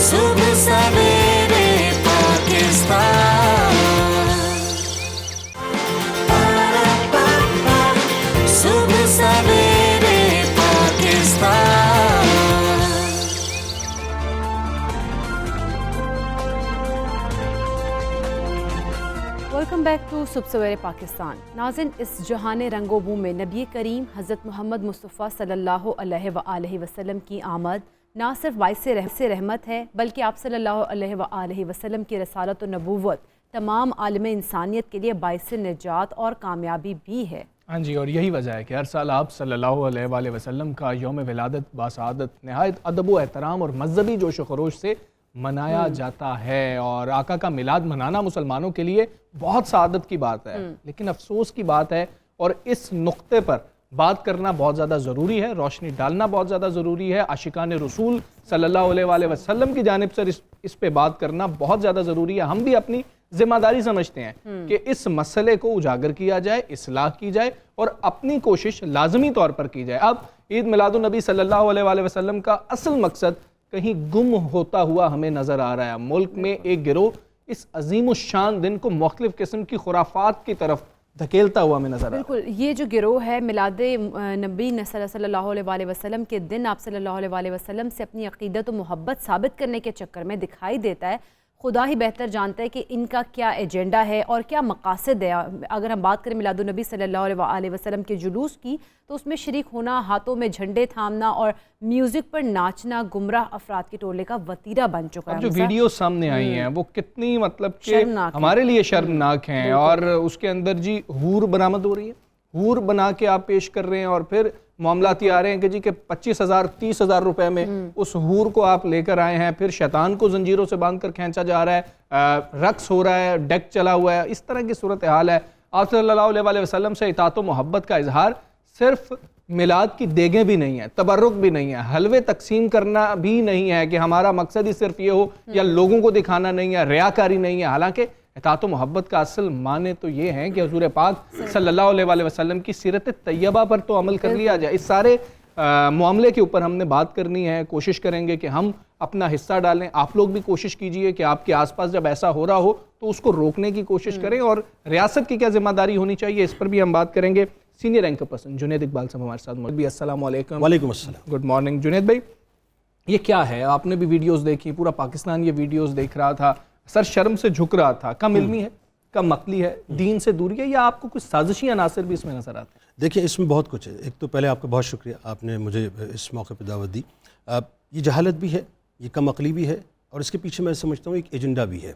सुबह सवेरे पाकिस्तान, सुबह सवेरे वेलकम बैक टू सुबह सवेरे पाकिस्तान। नाज़रीन, इस जहान रंगोबू में नबी करीम हज़रत मोहम्मद मुस्तफ़ा सल्लल्लाहु अलैहि वसल्लम की आमद ना सिर्फ बाइस रहमत है, बल्कि आप सल्लल्लाहु अलैहि वसल्लम की रसालत और नबूवत तमाम आलम इंसानियत के लिए बाइस निजात और कामयाबी भी है। हाँ जी, और यही वजह है कि हर साल आप सल्लल्लाहु अलैहि वसल्लम का यौम विलादत बासादत नहायत अदब व एहतराम और मजहबी जोश व खरोश से मनाया जाता है। और आका का मिलाद मनाना मुसलमानों के लिए बहुत सादत की बात है, लेकिन अफसोस की बात है और इस नुक्ते पर बात करना बहुत ज़्यादा ज़रूरी है, रोशनी डालना बहुत ज़्यादा ज़रूरी है। आशिकान रसूल सल्लल्लाहु अलैहि वसल्लम की जानिब से इस पे बात करना बहुत ज़्यादा ज़रूरी है। हम भी अपनी जिम्मेदारी समझते हैं कि इस मसले को उजागर किया जाए, इस्लाह की जाए और अपनी कोशिश लाजमी तौर पर की जाए। अब ईद मिलादुन नबी सल्लल्लाहु अलैहि वसल्लम का असल मकसद कहीं गुम होता हुआ हमें नजर आ रहा है। मुल्क में एक गिरोह इस अजीम शान दिन को मुख्तलिफ किस्म की खुराफात की तरफ धकेलता हुआ हमें नजर आ रहा है। बिल्कुल, ये जो गिरोह है मिलाद नबी सल्लल्लाहु अलैहि वसल्लम के दिन आप सल्लल्लाहु अलैहि वसल्लम से अपनी अकीदत और मोहब्बत साबित करने के चक्कर में दिखाई देता है। खुदा ही बेहतर जानता है कि इनका क्या एजेंडा है और क्या मकासद है। अगर हम बात करें मिलादुन नबी सल्लल्लाहु अलैहि वसल्लम के जुलूस की, तो उसमें शरीक होना, हाथों में झंडे थामना और म्यूजिक पर नाचना गुमराह अफराद के टोले का वतीरा बन चुका है। जो वीडियो सामने आई हैं वो कितनी मतलब कि हमारे लिए शर्मनाक हैं। और उसके अंदर जी हूर बरामद हो रही है, हूर बना के आप पेश कर रहे हैं और फिर मामलात आ रहे हैं कि जी के 25,000 30,000 रुपए में उस हूर को आप लेकर आए हैं, फिर शैतान को जंजीरों से बांध कर खींचा जा रहा है, रक्स हो रहा है, डेक चला हुआ है। इस तरह की सूरत हाल है। आप सल्लल्लाहु अलैहि वसल्लम से इताअत व मोहब्बत का इजहार सिर्फ मिलाद की देगें भी नहीं है, तबर्रुक भी नहीं है, हलवे तकसीम करना भी नहीं है कि हमारा मकसद ही सिर्फ ये हो, या लोगों को दिखाना नहीं है, रियाकारी नहीं है। हालांकि इताअत व मोहब्बत का असल माने तो ये है कि हुजूर पाक सल्लल्लाहु अलैहि वसल्लम की सीरत तैयबा पर तो अमल कर लिया जाए। इस सारे मामले के ऊपर हमने बात करनी है, कोशिश करेंगे कि हम अपना हिस्सा डालें। आप लोग भी कोशिश कीजिए कि आपके आसपास जब ऐसा हो रहा हो तो उसको रोकने की कोशिश करें, और रियासत की क्या जिम्मेदारी होनी चाहिए इस पर भी हम बात करेंगे। Senior anchor person Junaid Iqbal साहब हमारे साथ मौजूद। अस्सलाम वालेकुम। वालेकुम अस्सलाम। गुड मॉर्निंग जुनैद भाई, ये क्या है? आपने भी वीडियोस देखी, पूरा पाकिस्तान ये वीडियोस देख रहा था, सर शर्म से झुक रहा था। कम इल्मी है, कम अक्ली है, दीन से दूरी है, या आपको कुछ साजिशी अनासर भी इसमें नजर आते हैं? देखिए, इसमें बहुत कुछ है। एक तो पहले आपका बहुत शुक्रिया, आपने मुझे इस मौके पर दावत दी। ये जहालत भी है, ये कम अक्ली भी है, और इसके पीछे मैं समझता हूँ एक एजेंडा भी है।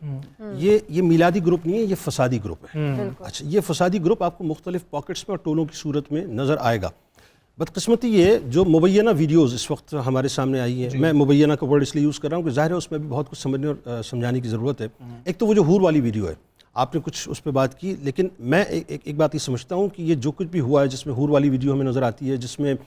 ये मिलादी ग्रुप नहीं है, ये फसादी ग्रुप है। अच्छा, ये फसादी ग्रुप आपको मुख्तलिफ पॉकेट्स में और टोलों की सूरत में नज़र आएगा। बदकिस्मती ये जो मुबैना वीडियोज़ इस वक्त हमारे सामने आई है, मैं मुबैना का वर्ड इसलिए यूज़ कर रहा हूँ कि ज़ाहिर है उसमें भी बहुत कुछ समझने और समझाने की ज़रूरत है। एक तो वो जो हूर वाली वीडियो है, आपने कुछ उस पर बात की, लेकिन मैं एक बात ये समझता हूँ कि ये जो कुछ भी हुआ है, जिसमें हूर वाली वीडियो हमें नज़र आती है, जिसमें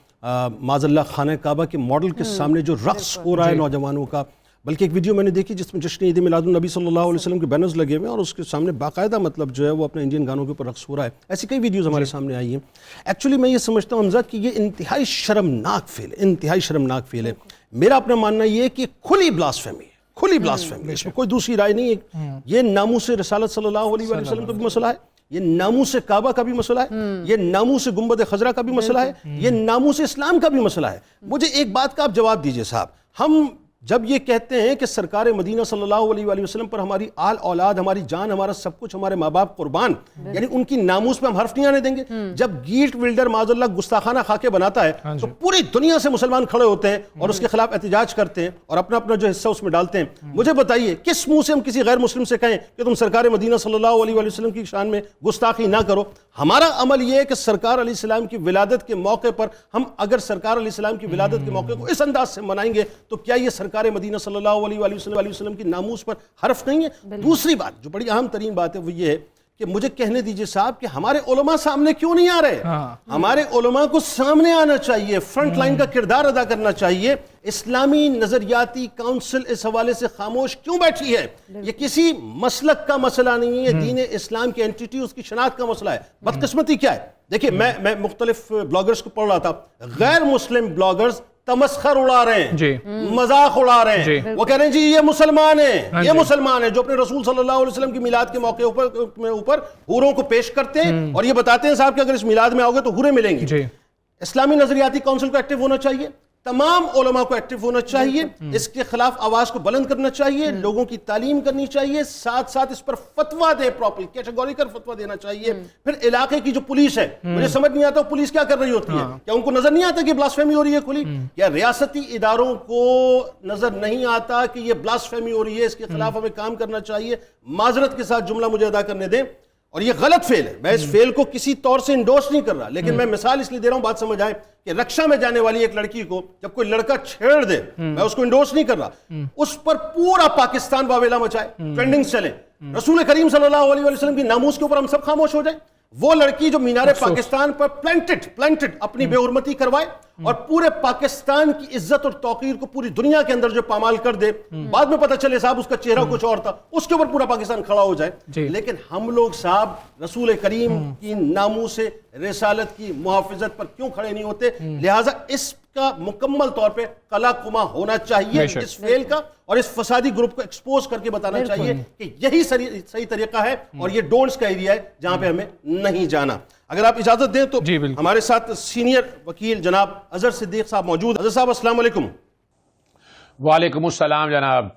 माज़ल्ला खाना काबा के मॉडल के सामने जो रक़्स हो रहा है नौजवानों का, बल्कि एक वीडियो मैंने देखी जिसमें जश्न ईद मिलादुन नबी सल्लल्लाहु अलैहि वसल्लम के बैनर्स लगे हुए हैं और उसके सामने बाकायदा मतलब जो है वो अपने इंडियन गानों के ऊपर रक़्स हो रहा है। ऐसी कई वीडियोज़ हमारे सामने आई हैं। एक्चुअली मैं ये समझता हूँ हमजा कि ये इंतहाई शर्मनाक फेल है, इंतहाई शर्मनाक फेल है। मेरा अपना मानना ये है कि खुली ब्लास्फेमी है, खुली ब्लास्फेमी है, इसमें कोई दूसरी राय नहीं है। ये नामूस रसालत सल्लल्लाहु अलैहि वसल्लम का भी मसला है, ये नामूस काबा का भी मसला है, ये नामूस गुंबद खजरा का भी मसला है, ये नामूस इस्लाम का भी मसला है। मुझे एक बात का आप जवाब दीजिए साहब, हम जब ये कहते हैं कि सरकार मदीना सल्लल्लाहु अलैहि वसल्लम पर हमारी आल औलाद, हमारी जान, हमारा सब कुछ, हमारे माँ बाप कुर्बान, यानी उनकी नामूस पे हम हर्फ नहीं आने देंगे। जब गीट विल्डर माज़ल्लाह गुस्ताखाना खाके बनाता है तो पूरी दुनिया से मुसलमान खड़े होते हैं और उसके खिलाफ एहतजाज करते हैं और अपना अपना जो हिस्सा उसमें डालते हैं। मुझे बताइए किस मुंह से हम किसी गैर मुस्लिम से कहें कि तुम सरकार मदीना सल्लल्लाहु अलैहि वसल्लम की शान में गुस्ताखी ना करो? हमारा अमल यह है कि सरकार अलैहिस्सलाम की विलादत के मौके पर हम अगर सरकार अलैहिस्सलाम की विलादत के मौके को इस अंदाज से मनाएंगे तो क्या ये सरकार मदीना सल्लल्लाहु अलैहि वसल्लम की नामूस पर हर्फ नहीं है? दूसरी बात जो बड़ी अहम तरीन बात है वो ये है कि मुझे कहने दीजिए साहब कि हमारे उलमा सामने क्यों नहीं आ रहे? हमारे उलमा को सामने आना चाहिए, फ्रंट लाइन का किरदार अदा करना चाहिए। इस्लामी नजरियाती काउंसिल इस हवाले से खामोश क्यों बैठी है? ये किसी मसलक का मसला नहीं है, दीन इस्लाम की एंटिटी, उसकी शनाख्त का मसला है। बदकिस्मती क्या है, देखिए मैं मुख्तलिफ ब्लॉगर्स को पढ़ रहा था, गैर मुस्लिम ब्लॉगर्स तमस्खर उड़ा रहे हैं, मजाक उड़ा रहे हैं। वो कह रहे हैं जी ये मुसलमान है, ये मुसलमान है जो अपने रसूल सल्लल्लाहु अलैहि वसल्लम की मिलाद के मौके ऊपर हूरों को पेश करते हैं और ये बताते हैं साहब कि अगर इस मिलाद में आओगे तो हूरें मिलेंगी। इस्लामी नजरियाती काउंसिल को एक्टिव होना चाहिए, तमाम उलमा को एक्टिव होना चाहिए, इसके खिलाफ आवाज को बुलंद करना चाहिए, लोगों की तालीम करनी चाहिए, साथ साथ इस पर फतवा दे, प्रॉपर कैटेगोरिकल फतवा देना चाहिए। फिर इलाके की जो पुलिस है, मुझे समझ नहीं आता पुलिस क्या कर रही होती है। क्या उनको नजर नहीं आता कि ब्लास्फेमी हो रही है खुली? क्या रियासती इदारों को नजर नहीं आता कि ये ब्लास्फेमी हो रही है, इसके खिलाफ हमें काम करना चाहिए? माजरत के साथ जुमला मुझे अदा करने दें, और ये गलत फेल है। मैं इस फेल को किसी तौर से इंडोर्स नहीं कर रहा, लेकिन मैं मिसाल इसलिए दे रहा हूं, बात समझ आए, कि रक्षा में जाने वाली एक लड़की को जब कोई लड़का छेड़ दे, मैं उसको इंडोर्स नहीं कर रहा, उस पर पूरा पाकिस्तान वावेला मचाए, ट्रेंडिंग चले, रसूल करीम सल्लल्लाहु अलैहि वसल्लम की नामूस के ऊपर हम सब खामोश हो जाए। वो लड़की जो मीनारे पाकिस्तान पर प्लांटेड अपनी बेहुरमती करवाए और पूरे पाकिस्तान की इज्जत और तौकीर को पूरी दुनिया के अंदर जो पामाल कर दे, बाद में पता चले साहब उसका चेहरा कुछ और था, उसके ऊपर पूरा पाकिस्तान खड़ा हो जाए। लेकिन हम लोग साहब रसूल करीम की नामूस रिसालत की मुहाफिजत पर क्यों खड़े नहीं होते? लिहाजा इसका मुकम्मल तौर पे कला कुमा होना चाहिए इस फेल का, और इस फसादी ग्रुप को एक्सपोज करके बताना चाहिए कि यही सही तरीका है और ये डोंट्स का एरिया है जहां पे हमें नहीं जाना। अगर आप इजाजत दें तो हमारे साथ सीनियर वकील जनाब अजहर सिद्दीक साहब मौजूद। अजहर साहब अस्सलाम वालेकुम। वालेकुम अस्सलाम जनाब।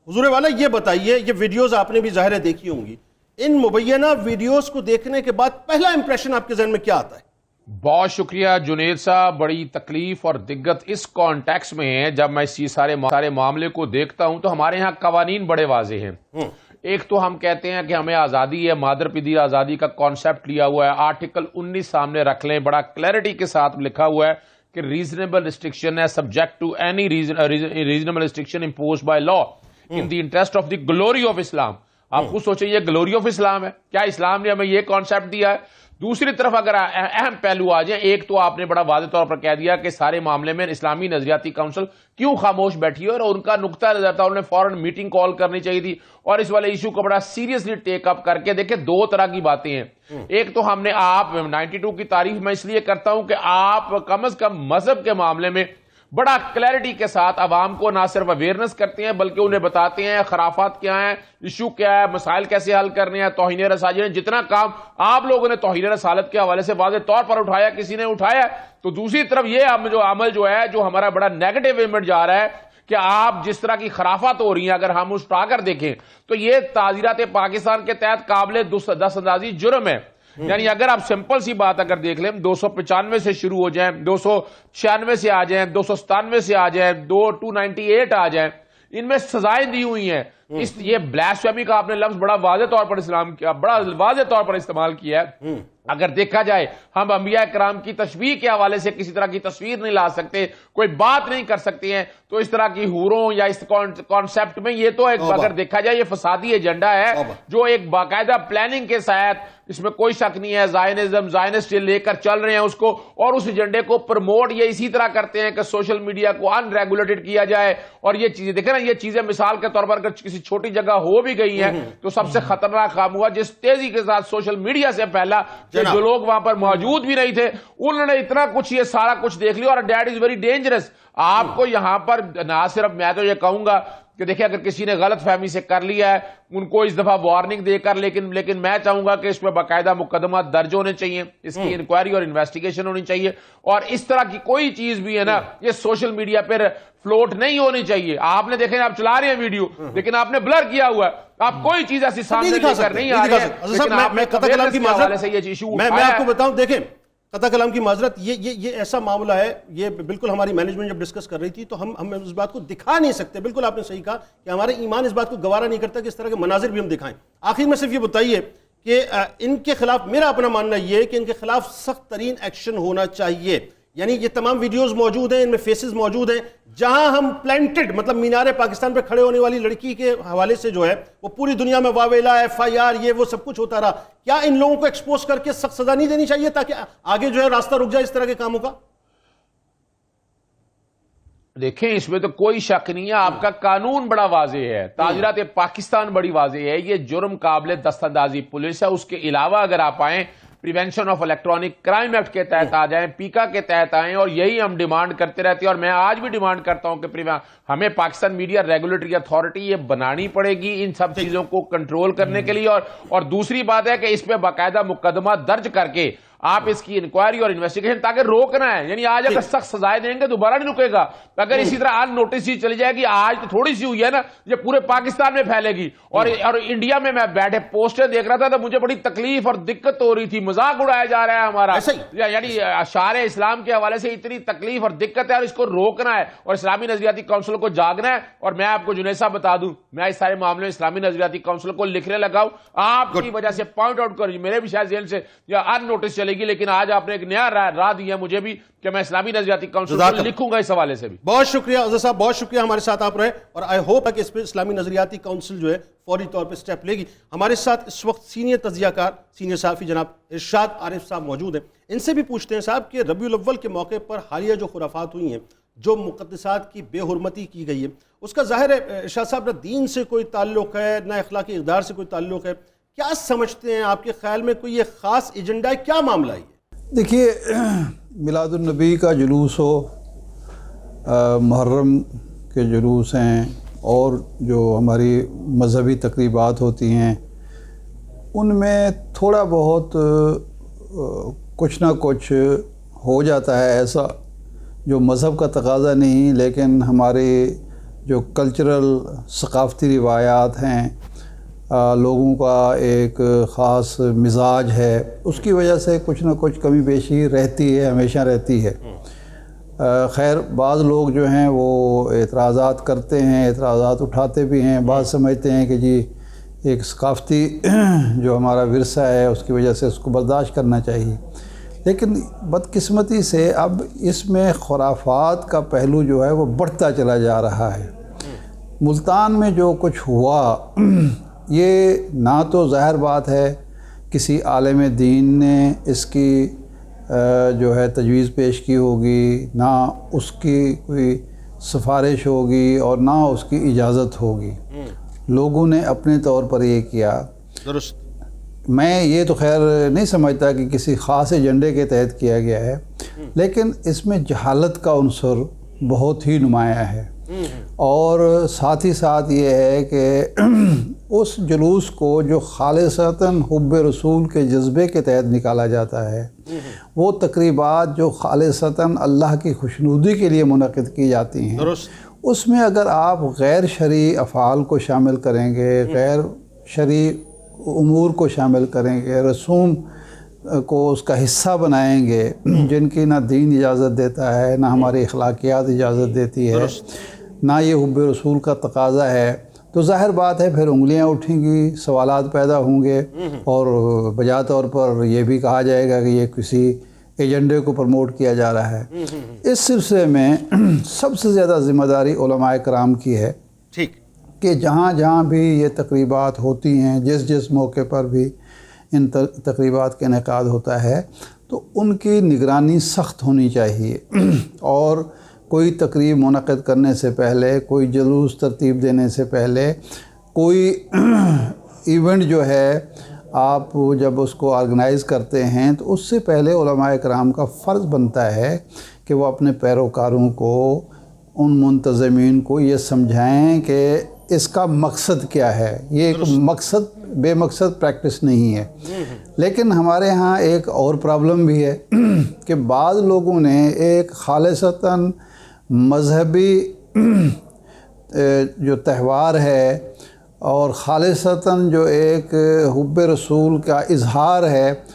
हुजूर वाला ये बताइए, ये वीडियोस आपने भी जाहिर है देखी होंगी, इन मुबैना वीडियोस को देखने के बाद पहला इंप्रेशन आपके जहन में क्या आता है? बहुत शुक्रिया जुनेद साहब। बड़ी तकलीफ और दिक्कत इस कॉन्टेक्स्ट में है, जब मैं इस सारे मामले को देखता हूं तो हमारे यहाँ कवानीन बड़े वाजे हैं। एक तो हम कहते हैं कि हमें आज़ादी है, मादर पिदी आज़ादी का कॉन्सेप्ट लिया हुआ है, आर्टिकल 19 सामने रख लें, बड़ा क्लैरिटी के साथ लिखा हुआ है कि रीजनेबल रिस्ट्रिक्शन है, subject to any reasonable restriction imposed by law in the interest of the glory of Islam. आप खुद सोचिए, ये ग्लोरी ऑफ इस्लाम है क्या? इस्लाम ने हमें ये कॉन्सेप्ट दिया है। दूसरी तरफ अगर अहम पहलू आ जाए, एक तो आपने बड़ा वाज़ेह तौर पर कह दिया कि सारे मामले में इस्लामी नजरियाती काउंसिल क्यों खामोश बैठी है, और उनका नुक्ता नजर था, उन्हें फौरन मीटिंग कॉल करनी चाहिए थी और इस वाले इशू को बड़ा सीरियसली टेक अप करके। देखिए, दो तरह की बातें हैं। एक तो हमने, आप 92 की तारीफ मैं इसलिए करता हूं कि आप कम से कम मजहब के मामले में बड़ा क्लैरिटी के साथ अवाम को ना सिर्फ अवेयरनेस करते हैं बल्कि उन्हें बताते हैं खराफात क्या है, इशू क्या है, मसाइल कैसे हल करने हैं, तौहीन रसालत। जितना काम आप लोगों ने तौहीन रसालत के हवाले से वाज़ेह तौर पर उठाया, किसी ने उठाया, तो दूसरी तरफ ये अमल जो है, जो हमारा बड़ा नेगेटिव इमेज जा रहा है कि आप जिस तरह की खराफात हो रही हैं, अगर हम उठाकर देखें तो ये ताज़ीरात पाकिस्तान के तहत काबिल दस्तंदाजी जुर्म है। यानी अगर आप सिंपल सी बात अगर देख लें, 295 से शुरू हो जाएं, 296 से आ जाएं, 297 से आ जाएं, 298 आ जाएं, इनमें सजाएं दी हुई हैं इस ये ब्लास्फेमी का आपने लफ्ज बड़ा वाज़े तौर पर बड़ा वाज़े तौर पर इस्तेमाल किया है। अगर देखा जाए हम अंबिया कराम की तशबीह के हवाले से किसी तरह की तस्वीर नहीं ला सकते, कोई बात नहीं कर सकते हैं, तो इस तरह की हूरों या इस कॉन्सेप्ट में ये तो एक अगर देखा जाए ये फसादी एजेंडा है जो एक बाकायदा प्लानिंग के साथ, इसमें कोई शक नहीं है, ज़ायनिज़्म ज़ायनिस्ट लेकर चल रहे हैं उसको, और उस एजेंडे को प्रमोट ये इसी तरह करते हैं कि सोशल मीडिया को अनरेगुलेटेड किया जाए। और ये चीजें देखें ना, ये चीजें मिसाल के तौर पर अगर किसी छोटी जगह हो भी गई हैं तो सबसे खतरनाक काम हुआ जिस तेजी के साथ सोशल मीडिया से फैला कि जो लोग वहां पर मौजूद भी नहीं थे उन्होंने इतना कुछ ये सारा कुछ देख लिया। और दैट इज वेरी डेंजरस। आपको यहां पर ना सिर्फ मैं तो ये कहूंगा कि देखिए अगर किसी ने गलत फहमी से कर लिया है उनको इस दफा वार्निंग देकर, लेकिन मैं चाहूंगा कि इसमें बाकायदा मुकदमा दर्ज होने चाहिए, इसकी इंक्वायरी और इन्वेस्टिगेशन होनी चाहिए। और इस तरह की कोई चीज भी है ना ये सोशल मीडिया पर फ्लोट नहीं होनी चाहिए। आपने देखें आप चला रहे हैं वीडियो लेकिन आपने ब्लर किया हुआ है, आप कोई चीज ऐसी सामने लेकर नहीं आ रहे हैं। मैं आपको बताऊं, देखें कता कलाम की माजरत, ये ऐसा मामला है, ये बिल्कुल हमारी मैनेजमेंट जब डिस्कस कर रही थी तो हम उस बात को दिखा नहीं सकते। बिल्कुल आपने सही कहा कि हमारे ईमान इस बात को गवारा नहीं करता कि इस तरह के मनाजिर भी हम दिखाएं। आखिर में सिर्फ ये बताइए कि इनके खिलाफ, मेरा अपना मानना यह है कि इनके खिलाफ सख्त तरीन एक्शन होना चाहिए। यानी ये तमाम वीडियोस मौजूद हैं, इनमें फेसेस मौजूद हैं, जहां हम प्लांटेड मतलब मीनारे पाकिस्तान पे खड़े होने वाली लड़की के हवाले से जो है वो पूरी दुनिया में वावेला, FIR, ये वो सब कुछ होता रहा। क्या इन लोगों को एक्सपोज करके सख्त सजा नहीं देनी चाहिए ताकि आगे जो है रास्ता रुक जाए इस तरह के कामों का? देखें इसमें तो कोई शक नहीं है, आपका कानून बड़ा वाज़ेह है, ताज़ीरात पाकिस्तान बड़ी वाज़ेह है, ये जुर्म काबिल दस्तंदाजी पुलिस है। उसके अलावा अगर आप आए prevention of electronic crime act के तहत आ जाएं, पीका के तहत आएं, और यही हम डिमांड करते रहते हैं। और मैं आज भी डिमांड करता हूं कि हमें पाकिस्तान मीडिया रेगुलेटरी अथॉरिटी ये बनानी पड़ेगी इन सब चीजों को कंट्रोल करने के लिए। और दूसरी बात है कि इस पे बाकायदा मुकदमा दर्ज करके आप इसकी इंक्वायरी और इन्वेस्टिगेशन, ताकि रोकना है। यानी आज अगर सख्त सजाएं देंगे दोबारा नहीं रुकेगा। अगर इसी तरह अननोटिस ही चली जाएगी, आज तो थोड़ी सी हुई है ना, ये पूरे पाकिस्तान में फैलेगी। और इंडिया में मैं बैठे पोस्टर देख रहा था तो मुझे बड़ी तकलीफ और दिक्कत हो रही थी। मजाक उड़ाया जा रहा है हमारा, यानी अशार इस्लाम के हवाले से इतनी तकलीफ और दिक्कत है और इसको रोकना है और इस्लामी नजरियाती काउंसिल को जागना है। और मैं आपको जुनैद साहब बता दूं, मैं इस सारे मामले में इस्लामी नजरियाती काउंसिल को लिखने लगा हूं आपकी वजह से, पॉइंट आउट कर, मेरे भी शायद जेल से या अननोटिस चलेगी, लेकिन आज आपने एक नया राह दिया मुझे भी कि मैं इस्लामी नजरियाती काउंसिल को लिखूंगा इस हवाले से भी। बहुत शुक्रिया अज़हर साहब, बहुत शुक्रिया हमारे साथ आप रहे, और आई होप कि इस पर इस्लामी नजरियाती काउंसिल जो है फौरी तौर पर स्टेप लेगी। हमारे साथ इस वक्त सीनियर तज्जियाकार, सीनियर सहाफ़ी जनाब इरशाद आरिफ साहब मौजूद हैं। इनसे भी पूछते हैं साहब कि रबीउल अव्वल के मौके पर हालिया जो खुराफात हुई हैं, जो मुक़द्दसात की बेहुरमती की गई है, उसका ज़ाहिर है इरशाद साहब न दीन से कोई ताल्लुक़ है न अखलाकी इक़दार से कोई ताल्लुक़ है। क्या समझते हैं आपके ख्याल में कोई ये ख़ास एजेंडा है, क्या मामला है? देखिए, मिलादुन्नबी का जुलूस हो, मुहर्रम के जुलूस हैं, और जो हमारी मजहबी तकरीबात होती हैं उनमें थोड़ा बहुत कुछ ना कुछ हो जाता है ऐसा जो मज़हब का तकाज़ा नहीं, लेकिन हमारे जो कल्चरल सकाफ़ती रिवायात हैं, लोगों का एक ख़ास मिजाज है, उसकी वजह से कुछ ना कुछ कमी पेशी रहती है, हमेशा रहती है। खैर बाज़ लोग जो हैं वो एतराज़ात करते हैं, एतराज़ात उठाते भी हैं, बाज़ समझते हैं कि जी एक सकाफ़ती जो हमारा विरसा है उसकी वजह से उसको बर्दाश्त करना चाहिए। लेकिन बदकिस्मती से अब इसमें खुराफात का पहलू जो है वो बढ़ता चला जा रहा है। मुल्तान में जो कुछ हुआ ये ना तो ज़ाहिर बात है किसी आलिम दीन ने इसकी जो है तजवीज़ पेश की होगी, ना उसकी कोई सिफारिश होगी और ना उसकी इजाज़त होगी, लोगों ने अपने तौर पर ये किया। दुरुस्त। मैं ये तो खैर नहीं समझता कि किसी ख़ास एजेंडे के तहत किया गया है, लेकिन इसमें जहालत का उन्सर बहुत ही नुमायाँ है। और साथ ही साथ ये है कि उस जुलूस को जो खालिसतन हुब्बे रसूल के जज्बे के तहत निकाला जाता है, वो तकरीबात जो खालिसतन अल्लाह की खुशनुदी के लिए मुनक़िद की जाती हैं, उसमें अगर आप गैर शरई अफ़ाल को शामिल करेंगे, गैर शरई उमूर को शामिल करेंगे, रसूम को उसका हिस्सा बनाएंगे जिनकी ना दीन इजाज़त देता है, ना हमारी अखलाकियात इजाज़त देती है, ना ये हुब्बे रसूल का तकाज़ा है, तो जाहिर बात है फिर उंगलियां उठेंगी, सवालात पैदा होंगे और बजा तौर पर यह भी कहा जाएगा कि ये किसी एजेंडे को प्रमोट किया जा रहा है। इस सिलसिले में सबसे ज़्यादा ज़िम्मेदारी उलमाए कराम की है, ठीक, कि जहाँ जहाँ भी ये तकरीबात होती हैं, जिस जिस मौके पर भी इन तकरीबात का इनेकाद होता है, तो उनकी निगरानी सख्त होनी चाहिए और कोई तकरीब मुनक़िद करने से पहले, कोई जुलूस तरतीब देने से पहले, कोई इवेंट जो है आप जब उसको ऑर्गेनाइज़ करते हैं तो उससे पहले उलमाए कराम का फ़र्ज़ बनता है कि वो अपने पैरोकारों को, उन मुंतज़मीन को ये समझाएं कि इसका मकसद क्या है। ये एक मकसद बेमकसद प्रैक्टिस नहीं है। लेकिन हमारे यहाँ एक और प्रॉब्लम भी है कि बाद लोगों ने एक खालिसतन मजहबी जो त्यौहार है और खालिसतन जो एक हुब्बे रसूल का इजहार है,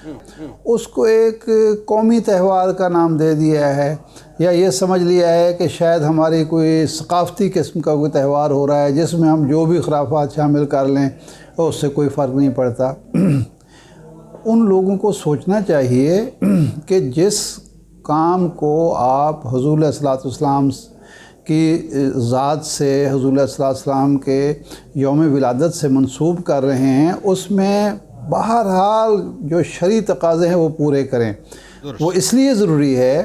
उसको एक कौमी त्यौहार का नाम दे दिया है, या ये समझ लिया है कि शायद हमारी कोई सकाफ़ती किस्म का कोई त्यौहार हो रहा है जिसमें हम जो भी खुराफात शामिल कर लें तो उससे कोई फ़र्क नहीं पड़ता। उन लोगों को सोचना चाहिए कि जिस काम को आप हुज़ूर अलैहिस्सलातु वस्सलाम की ज़ात से, हुज़ूर अलैहिस्सलाम के यौम विलादत से मंसूब कर रहे हैं, उसमें बहरहाल जो शरई तकाज़े हैं वो पूरे करें। वो इसलिए ज़रूरी है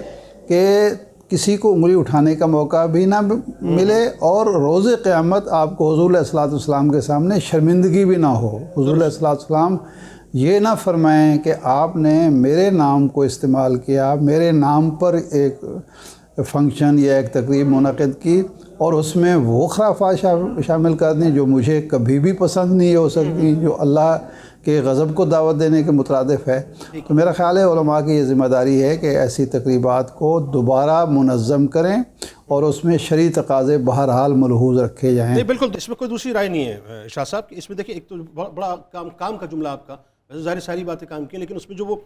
कि किसी को उंगली उठाने का मौका भी ना मिले और रोज़े क़यामत आपको हुज़ूर अलैहिस्सलातु वस्सलाम के सामने शर्मिंदगी भी ना हो। हुज़ूर अलैहिस्सलातु वस्सलाम ये ना फरमाएं कि आपने मेरे नाम को इस्तेमाल किया, मेरे नाम पर एक फंक्शन या एक तकरीब मुनक़िद की और उसमें वो खुराफात शामिल कर दी जो मुझे कभी भी पसंद नहीं हो सकती, जो अल्लाह के गज़ब को दावत देने के मुतरादिफ़ है। तो मेरा ख़्याल है उलमा की ये ज़िम्मेदारी है कि ऐसी तकरीबात को दोबारा मुनज़्ज़म करें और उसमें शरई तकाज़े बहरहाल मलहूज़ रखे जाएँ। नहीं, बिल्कुल, इसमें कोई दूसरी राय नहीं है शाह साहब। इसमें देखिए, एक तो बड़ा काम का जुमला आपका, वैसे ज़ाहिर सारी बातें काम की, लेकिन उसमें जो वो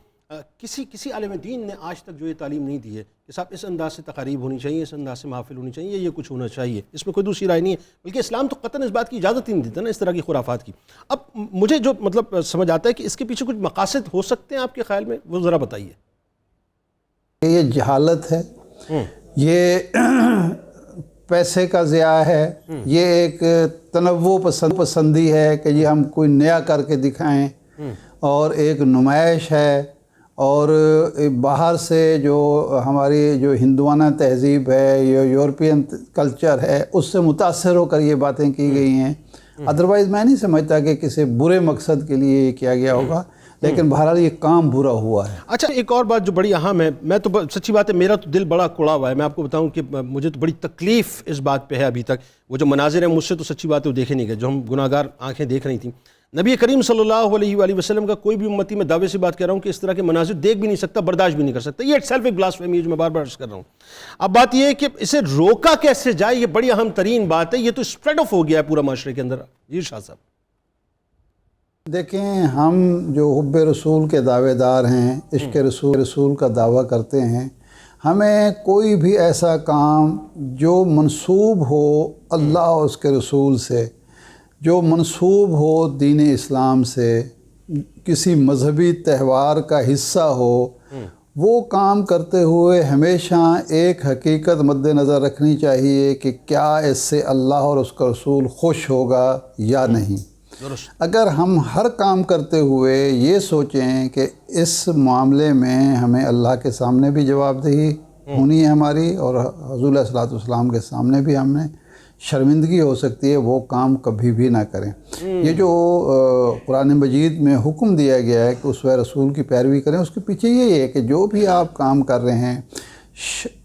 किसी आलिम दीन ने आज तक जो ये तालीम नहीं दी है कि साहब इस अंदाज से तकारीब होनी चाहिए, इस अंदाज से महफिल होनी चाहिए, ये कुछ होना चाहिए, इसमें कोई दूसरी राय नहीं है। बल्कि इस्लाम तो कतन इस बात की इजाज़त ही नहीं देता ना इस तरह की खुराफात की। अब मुझे जो मतलब समझ आता है कि इसके पीछे कुछ मकासद हो सकते हैं आपके ख्याल में, वो ज़रा बताइए। ये जहालत है, ये पैसे का ज़िया है, ये एक तनव्वु पसंदी है कि ये हम कोई नया करके दिखाएं, और एक नुमाइश है, और बाहर से जो हमारी जो हिंदुआना तहज़ीब है, ये यूरोपियन कल्चर है, उससे मुतासर होकर ये बातें की गई हैं। अदरवाइज़ मैं नहीं समझता कि किसी बुरे मकसद के लिए ये किया गया होगा, लेकिन बहरहाल ये काम बुरा हुआ है। अच्छा, एक और बात जो बड़ी अहम है, मैं तो सच्ची बात है मेरा तो दिल बड़ा कुड़ा हुआ है। मैं आपको बताऊं कि मुझे तो बड़ी तकलीफ़ इस बात पे है अभी तक। वो जो मनाजिर हैं मुझसे तो सच्ची बात है वो देखे नहीं गए, जो हम गुनाहगार आंखें देख रही थी। नबी करीम सल्लल्लाहु अलैहि वसल्लम का कोई भी उम्मती, मैं दावे से बात कर रहा हूँ कि इस तरह के मनाजिर देख भी नहीं सकता, बर्दाश्त भी नहीं कर सकता। ये इटसेल्फ एक ब्लास्फेमी है जो मैं बार बार अर्ज़ कर रहा हूँ। अब बात यह है कि इसे रोका कैसे जाए, ये बड़ी अहम तरीन बात है। ये तो स्प्रेड ऑफ हो गया है पूरा माशरे के अंदर। जी शाह साहब, देखें, हम जो हुब्बे रसूल के दावेदार हैं, इश्क़ रसूल का दावा करते हैं, हमें कोई भी ऐसा काम जो मंसूब हो अल्लाह और उसके रसूल से, जो मंसूब हो दीन इस्लाम से, किसी मजहबी त्यौहार का हिस्सा हो, वो काम करते हुए हमेशा एक हकीकत मद्देनज़र रखनी चाहिए कि क्या इससे अल्लाह और उसका रसूल खुश होगा या नहीं। अगर हम हर काम करते हुए ये सोचें कि इस मामले में हमें अल्लाह के सामने भी जवाबदेही होनी है हमारी, और हुज़ूर अलैहिस्सलातु वस्सलाम के सामने भी हमें शर्मिंदगी हो सकती है, वो काम कभी भी ना करें। ये जो कुरान मजीद में हुक्म दिया गया है कि उसवे रसूल की पैरवी करें, उसके पीछे ये है कि जो भी आप काम कर रहे हैं,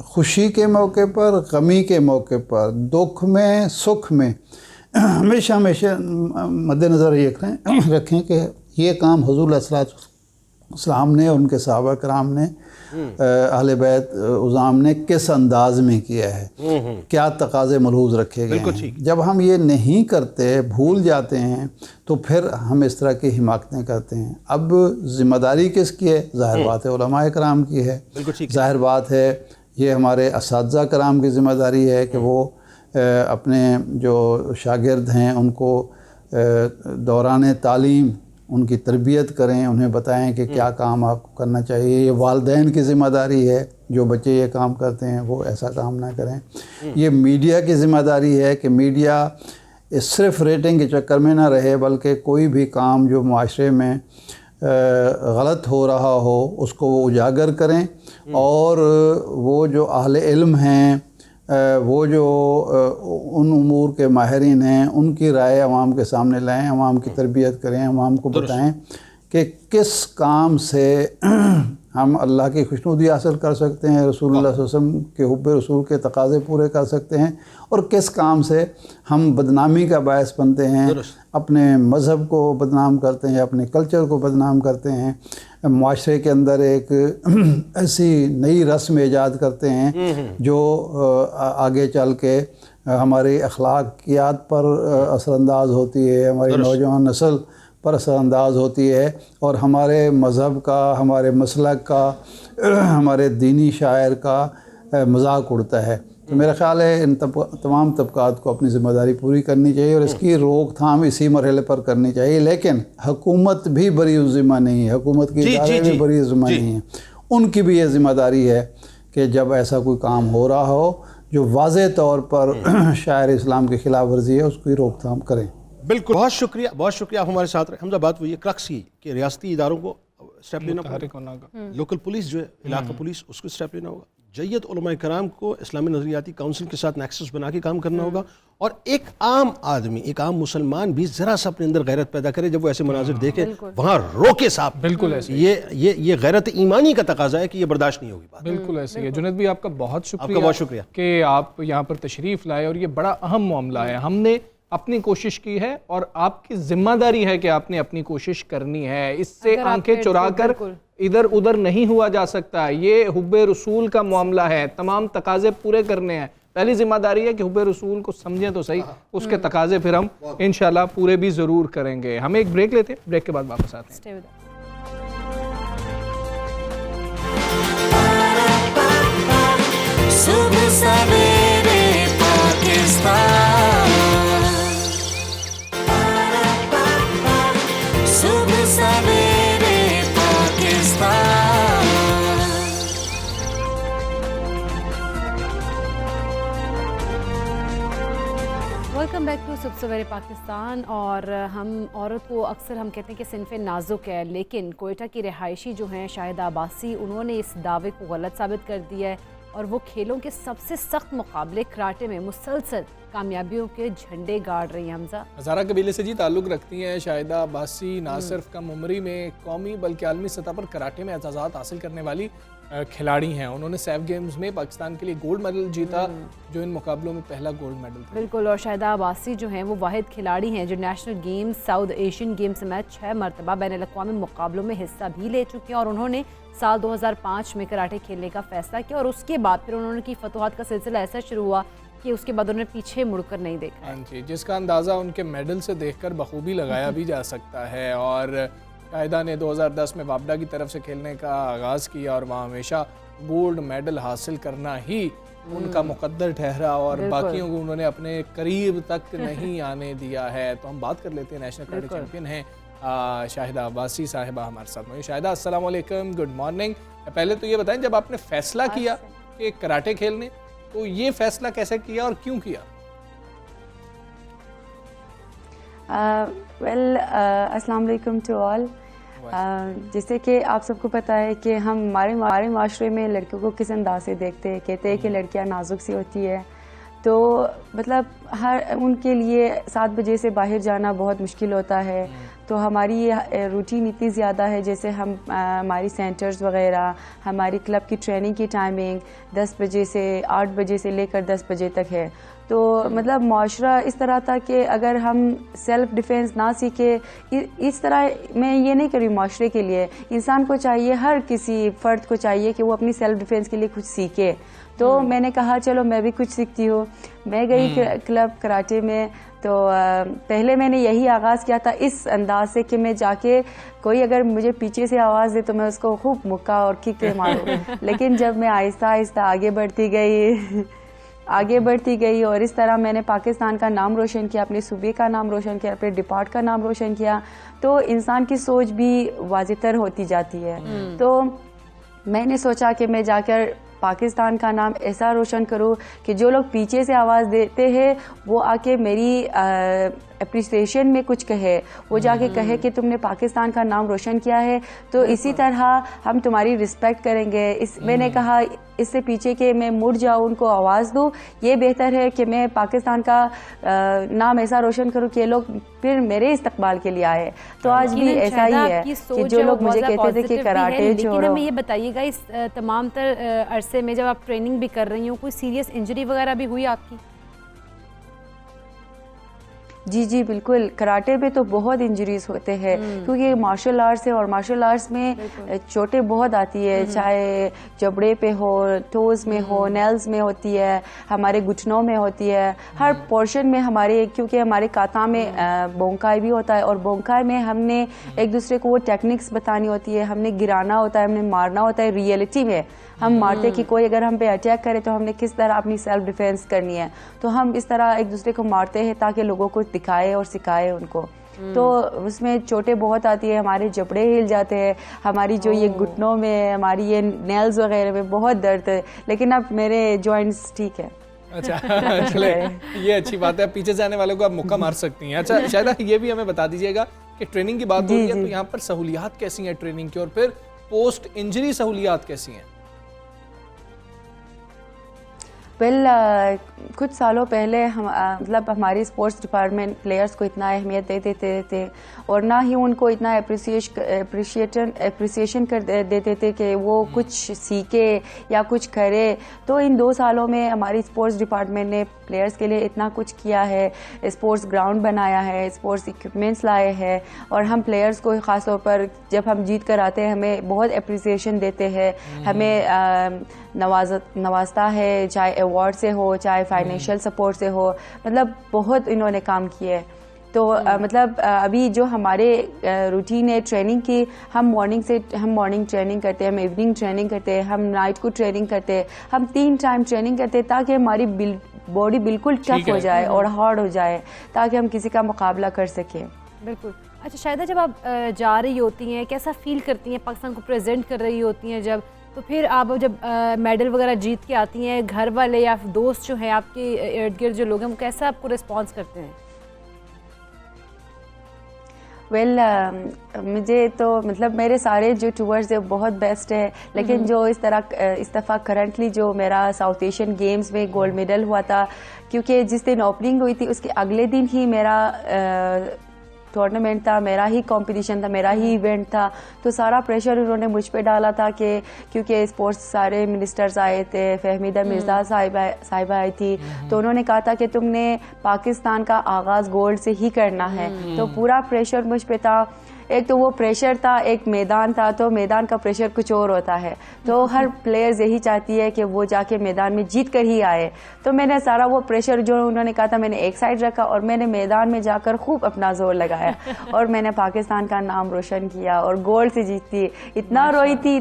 खुशी के मौके पर, गमी के मौके पर, दुख में, सुख में, हमेशा मद्देनज़र ये रखें कि ये काम हुज़ूर अलैहिस्सलातु वस्सलाम ने और उनके सहाबा कराम ने, अहले बैत उज़ाम ने किस अंदाज में किया है, क्या तकाज़े मलहूज़ रखे गए हैं। जब हम ये नहीं करते, भूल जाते हैं, तो फिर हम इस तरह की हिमाकतें करते हैं। अब ज़िम्मेदारी किसकी है? ज़ाहिर बात है उलमाए कराम की है। ज़ाहिर बात है ये हमारे असातिज़ा कराम की ज़िम्मेदारी है कि वो अपने जो शागिर्द हैं उनको दौरान तालीम उनकी तरबियत करें, उन्हें बताएं कि क्या काम आपको करना चाहिए। ये वालिदैन की ज़िम्मेदारी है, जो बच्चे ये काम करते हैं वो ऐसा काम ना करें। ये मीडिया की ज़िम्मेदारी है कि मीडिया सिर्फ़ रेटिंग के चक्कर में ना रहे, बल्कि कोई भी काम जो माशरे में गलत हो रहा हो उसको वो उजागर करें, और वो जो अहले इल्म हैं, वो जो उन उमूर के माहिरीन हैं, उनकी राय अवाम के सामने लाएं, अवाम की तरबियत करें, अवाम को बताएं कि किस काम से हम अल्लाह की खुशनुदी हासिल कर सकते हैं, रसूलुल्लाह सल्लल्लाहु अलैहि वसल्लम के हुब्बे रसूल के तकाज़े पूरे कर सकते हैं, और किस काम से हम बदनामी का बायस बनते हैं, अपने मज़हब को बदनाम करते हैं, अपने कल्चर को बदनाम करते हैं, माशरे के अंदर एक ऐसी नई रस्म ईजाद करते हैं जो आगे चल के हमारी अखलाकियात पर असरअंदाज होती है, हमारी नौजवान नस्ल पर असरअंदाज होती है, और हमारे मज़हब का, हमारे मसलक का, हमारे दीनी शायर का मजाक उड़ता है। तो मेरा ख़्याल है इन तमाम तबक़ात को अपनी ज़िम्मेदारी पूरी करनी चाहिए और इसकी रोकथाम इसी मरहले पर करनी चाहिए। लेकिन हुकूमत भी बरी ज़िम्मा नहीं है, हुकूमत की इदारे भी बरी ज़िम्मा नहीं है। उनकी भी ये ज़िम्मेदारी है कि जब ऐसा कोई काम हो रहा हो जो वाज़े तौर पर शायर इस्लाम की खिलाफ वर्जी है, उसकी रोकथाम करें। बिल्कुल, बहुत शुक्रिया, बहुत शुक्रिया आप हमारे साथ रहे। हमजा बात हुई है क्रक्स ही कि रियासती इदारों को स्टेप लेना होगा, लोकल पुलिस जो है, इलाका पुलिस, उसको स्टेप लेना होगा, जय्यत उलमा कराम को इस्लामी नज़रियाती काउंसिल के साथ नेक्सस बना के काम करना होगा, और एक आम आदमी, एक आम मुसलमान भी ज़रा सा अपने अंदर गैरत पैदा करे, जब वो ऐसे मनाजिर देखे वहाँ रोके साहब। बिल्कुल ऐसे ये गैरत ईमानी का तकाजा है कि ये बर्दाश्त नहीं होगी बात। बिल्कुल ऐसे है। जुनैद भी आपका बहुत शुक्रिया, आपका बहुत शुक्रिया कि आप यहाँ पर तशरीफ़ लाए, और ये बड़ा अहम मामला है। हमने अपनी कोशिश की है और आपकी जिम्मेदारी है कि आपने अपनी कोशिश करनी है। इससे आंखें चुराकर इधर उधर नहीं हुआ जा सकता। ये हुब्बे रसूल का मामला है, तमाम तकाजे पूरे करने हैं। पहली जिम्मेदारी है कि हुब्बे रसूल को समझें तो सही, उसके तकाजे फिर हम इंशाल्लाह पूरे भी ज़रूर करेंगे। हम एक ब्रेक लेते हैं, ब्रेक के बाद वापस आते हैं। सुबह सवेरे पाकिस्तान, सुबह सवेरे पाकिस्तान। वेलकम बैक टू सुबह सवेरे पाकिस्तान। और हम औरत को अक्सर हम कहते हैं कि सिनफ़े नाजुक है, लेकिन कोयटा की रिहायशी जो हैं शाहिदा अब्बासी, उन्होंने इस दावे को गलत साबित कर दिया है, और वो खेलों के सबसे सख्त मुकाबले कराटे में मुसलसल कामयाबियों के झंडे गाड़ रही हैं। हमजा हज़ारा कबीले से जी ताल्लुक़ रखती हैं शाहिदा अब्बासी, ना सिर्फ कम उम्री में कौमी बल्कि आलमी सतह पर कराटे में एजाज़ात हासिल करने वाली खिलाड़ी हैं। उन्होंने सैफ गेम्स में पाकिस्तान के लिए गोल्ड मेडल जीता, जो इन मुकाबलों में पहला गोल्ड मेडल था। बिल्कुल, और शाहिदा अब्बासी जो हैं वो वाहिद खिलाड़ी हैं जो national games, south Asian games समेत 6 मरतबा बैनुल-अक़वामी मुकाबलों में हिस्सा भी ले चुके हैं, और उन्होंने साल 2005 में कराटे खेलने का फैसला किया, और उसके बाद फिर उन्होंने की फतवाहत का सिलसिला ऐसा शुरू हुआ कि उसके बाद उन्होंने पीछे मुड़कर नहीं देखा। हाँ जी, जिसका अंदाज़ा उनके मेडल से देखकर बखूबी लगाया भी जा सकता है। और शाहिदा ने 2010 में वापडा की तरफ से खेलने का आगाज़ किया, और वहाँ हमेशा गोल्ड मेडल हासिल करना ही उनका मुकद्दर ठहरा, और बाकियों को उन्होंने अपने करीब तक नहीं आने दिया है। तो हम बात कर लेते हैं, नेशनल कराटे चैंपियन हैं शाहिदा अब्बासी साहिबा हमारे साथ में। शाहिदा अस्सलाम वालेकुम, गुड मॉर्निंग। पहले तो ये बताएं, जब आपने फैसला किया कि कराटे खेलने, तो ये फैसला कैसे किया और क्यों किया? अस्सलाम वालेकुम टू ऑल। जैसे कि आप सबको पता है कि हम हमारे माशरे में लड़कियों को किस अंदाज से देखते हैं, कहते हैं कि लड़कियां नाजुक सी होती है, तो मतलब हर उनके लिए 7 बजे से बाहर जाना बहुत मुश्किल होता है। तो हमारी ये रूटीन इतनी ज़्यादा है, जैसे हम हमारी सेंटर्स वगैरह, हमारी क्लब की ट्रेनिंग की टाइमिंग 10 बजे से 8 बजे से लेकर 10 बजे तक है। तो मतलब माशरा इस तरह था कि अगर हम सेल्फ़ डिफेंस ना सीखे, इस तरह मैं ये नहीं कर रही, माशरे के लिए इंसान को चाहिए, हर किसी फ़र्द को चाहिए कि वो अपनी सेल्फ़ डिफेंस के लिए कुछ सीखे। तो मैंने कहा चलो मैं भी कुछ सीखती हूँ। मैं गई क्लब कराटे में, तो पहले मैंने यही आगाज़ किया था इस अंदाज से कि मैं जाके कोई अगर मुझे पीछे से आवाज़ दे तो मैं उसको खूब मुक्का और किक मारूँ। लेकिन जब मैं आहिस्ता आहिस्ता आगे बढ़ती गई आगे बढ़ती गई और इस तरह मैंने पाकिस्तान का नाम रोशन किया, अपने सूबे का नाम रोशन किया, अपने डिपार्ट का नाम रोशन किया। तो इंसान की सोच भी वाज़ेतर होती जाती है। तो मैंने सोचा कि मैं जाकर पाकिस्तान का नाम ऐसा रोशन करूं कि जो लोग पीछे से आवाज़ देते हैं वो आके मेरी अप्रिसिएशन में कुछ कहे, वो जाके कहे कि तुमने पाकिस्तान का नाम रोशन किया है, तो इसी तरह हम तुम्हारी रिस्पेक्ट करेंगे। मैंने कहा इससे पीछे कि मैं मुड़ जाऊं, उनको आवाज़ दूं, ये बेहतर है कि मैं पाकिस्तान का नाम ऐसा रोशन करूं कि लोग फिर मेरे इस्तकबाल के लिए आए। तो आज भी ऐसा ही है कि जो लोग मुझे कहते थे कि कराटे छोड़ो। लेकिन हमें ये बताइएगा, इस तमाम अरसे में जब आप ट्रेनिंग भी कर रही हो, कोई सीरियस इंजरी वगैरह भी हुई आपकी? जी जी बिल्कुल, कराटे में तो बहुत इंजरीज होते हैं क्योंकि मार्शल आर्ट्स है और मार्शल आर्ट्स में चोटें बहुत आती है, चाहे जबड़े पे हो, टोज में हो, नेल्स में होती है, हमारे घुटनों में होती है, हर पोर्शन में हमारे, क्योंकि हमारे काता में बोंकाई भी होता है और बोंकाई में हमने एक दूसरे को वो टेक्निक्स बतानी होती है, हमने गिराना होता है, हमने मारना होता है। रियलिटी में हम मारते कि कोई अगर हम पे अटैक करे तो हमने किस तरह अपनी सेल्फ डिफेंस करनी है, तो हम इस तरह एक दूसरे को मारते हैं ताकि लोगों को दिखाए और सिखाए उनको। तो उसमें चोटें बहुत आती है, हमारे जबड़े हिल जाते हैं, हमारी जो ये घुटनों में, हमारी ये नेल्स वगैरह में बहुत दर्द है, लेकिन अब मेरे जॉइंट्स ठीक है। अच्छा चले, ये अच्छी बात है, पीछे से आने वालों को आप मुक्का मार सकती हैं। अच्छा शायद ये भी हमें बता दीजिएगा कि ट्रेनिंग की बात हो रही है तो यहाँ पर सहूलियात कैसी हैं ट्रेनिंग की, और फिर पोस्ट इंजरी सहूलियात कैसी हैं? कुछ सालों पहले हम मतलब हमारी स्पोर्ट्स डिपार्टमेंट प्लेयर्स को इतना अहमियत देते थे और ना ही उनको इतना अप्रिसिएशन कर देते थे कि वो कुछ सीखे या कुछ करे। तो इन 2 सालों में हमारी स्पोर्ट्स डिपार्टमेंट ने प्लेयर्स के लिए इतना कुछ किया है, स्पोर्ट्स ग्राउंड बनाया है, स्पोर्ट्स इक्विपमेंट्स लाए हैं और हम प्लेयर्स को ख़ास तौर पर जब हम जीत कर आते हैं हमें बहुत अप्रिसिएशन देते हैं, हमें नवाजता है, चाहे अवार्ड से हो चाहे फाइनेंशियल सपोर्ट से हो, मतलब बहुत इन्होंने काम किए। तो मतलब अभी जो हमारे रूटीन है ट्रेनिंग की, हम मॉर्निंग ट्रेनिंग करते हैं, हम इवनिंग ट्रेनिंग करते हैं, हम नाइट को ट्रेनिंग करते हैं, हम 3 टाइम ट्रेनिंग करते हैं ताकि हमारी बॉडी बिल्कुल टफ हो जाए और हार्ड हो जाए ताकि हम किसी का मुकाबला कर सकें। बिल्कुल। अच्छा शायद जब आप जा रही होती हैं, कैसा फील करती हैं, पाकिस्तान को प्रेजेंट कर रही होती हैं जब, तो फिर आप जब मेडल वगैरह जीत के आती हैं, घर वाले या दोस्त जो हैं आपके इर्द गिर्द जो लोग हैं वो कैसा आपको रिस्पॉन्स करते हैं? मुझे तो मतलब मेरे सारे जो टूर्स है बहुत बेस्ट है, लेकिन जो इस दफ़ा करंटली जो मेरा साउथ एशियन गेम्स में गोल्ड मेडल हुआ था, क्योंकि जिस दिन ओपनिंग हुई थी उसके अगले दिन ही मेरा टूर्नामेंट था, मेरा ही कंपटीशन था, मेरा ही इवेंट था, तो सारा प्रेशर उन्होंने मुझ पे डाला था कि क्योंकि स्पोर्ट्स सारे मिनिस्टर्स आए थे, फहमीदा मिर्ज़ा साहिबा आई थी, तो उन्होंने कहा था कि तुमने पाकिस्तान का आगाज़ गोल्ड से ही करना है, तो पूरा प्रेशर मुझ पे था। एक तो वो प्रेशर था, एक मैदान था, तो मैदान का प्रेशर कुछ और होता है, तो हर प्लेयर्स यही चाहती है कि वो जाके मैदान में जीत कर ही आए। तो मैंने सारा वो प्रेशर जो उन्होंने कहा था मैंने एक साइड रखा और मैंने मैदान में जाकर खूब अपना जोर लगाया और मैंने पाकिस्तान का नाम रोशन किया और गोल्ड से जीती। इतना रोई थी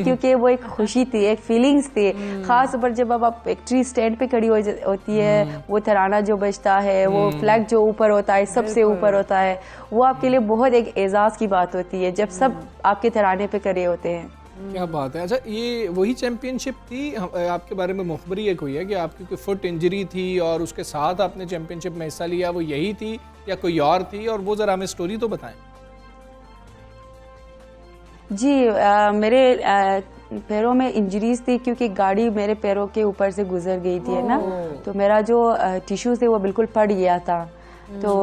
क्योंकि वो एक खुशी थी, एक फीलिंग्स थी, खास पर जब आप विक्ट्री स्टैंड पे खड़ी होती है, वो तराना जो बजता है, वो फ्लैग जो ऊपर होता है, सबसे ऊपर होता है, वो आपके लिए बहुत एक एजाज़ की बात होती है जब सब आपके तराने पे खड़े होते हैं। क्या बात है। अच्छा ये वही चैंपियनशिप थी, आपके बारे में मुखबरी एक हुई है कि आपकी कोई फुट इंजरी थी और उसके साथ आपने चैंपियनशिप में हिस्सा लिया, वो यही थी या कोई और थी, और वो ज़रा हमें स्टोरी तो बताएं। जी मेरे पैरों में इंजरीज थी क्योंकि गाड़ी मेरे पैरों के ऊपर से गुजर गई थी, है ना, तो मेरा जो टिश्यू थे वो बिल्कुल फट गया था। तो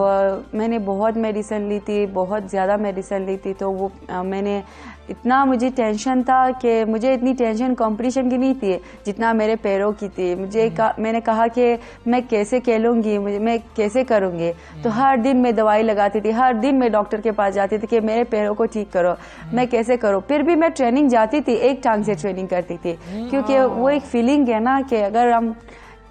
मैंने बहुत मेडिसिन ली थी, बहुत ज़्यादा मेडिसिन ली थी, तो वो मैंने इतना मुझे टेंशन था कि मुझे इतनी टेंशन कंपटीशन की नहीं थी जितना मेरे पैरों की थी। मैंने कहा कि मैं कैसे खेलूँगी, मैं कैसे करूँगी, तो हर दिन मैं दवाई लगाती थी, हर दिन मैं डॉक्टर के पास जाती थी कि मेरे पैरों को ठीक करो, मैं कैसे करूँ। फिर भी मैं ट्रेनिंग जाती थी, एक टांग से ट्रेनिंग करती थी क्योंकि वो एक फीलिंग है ना कि अगर हम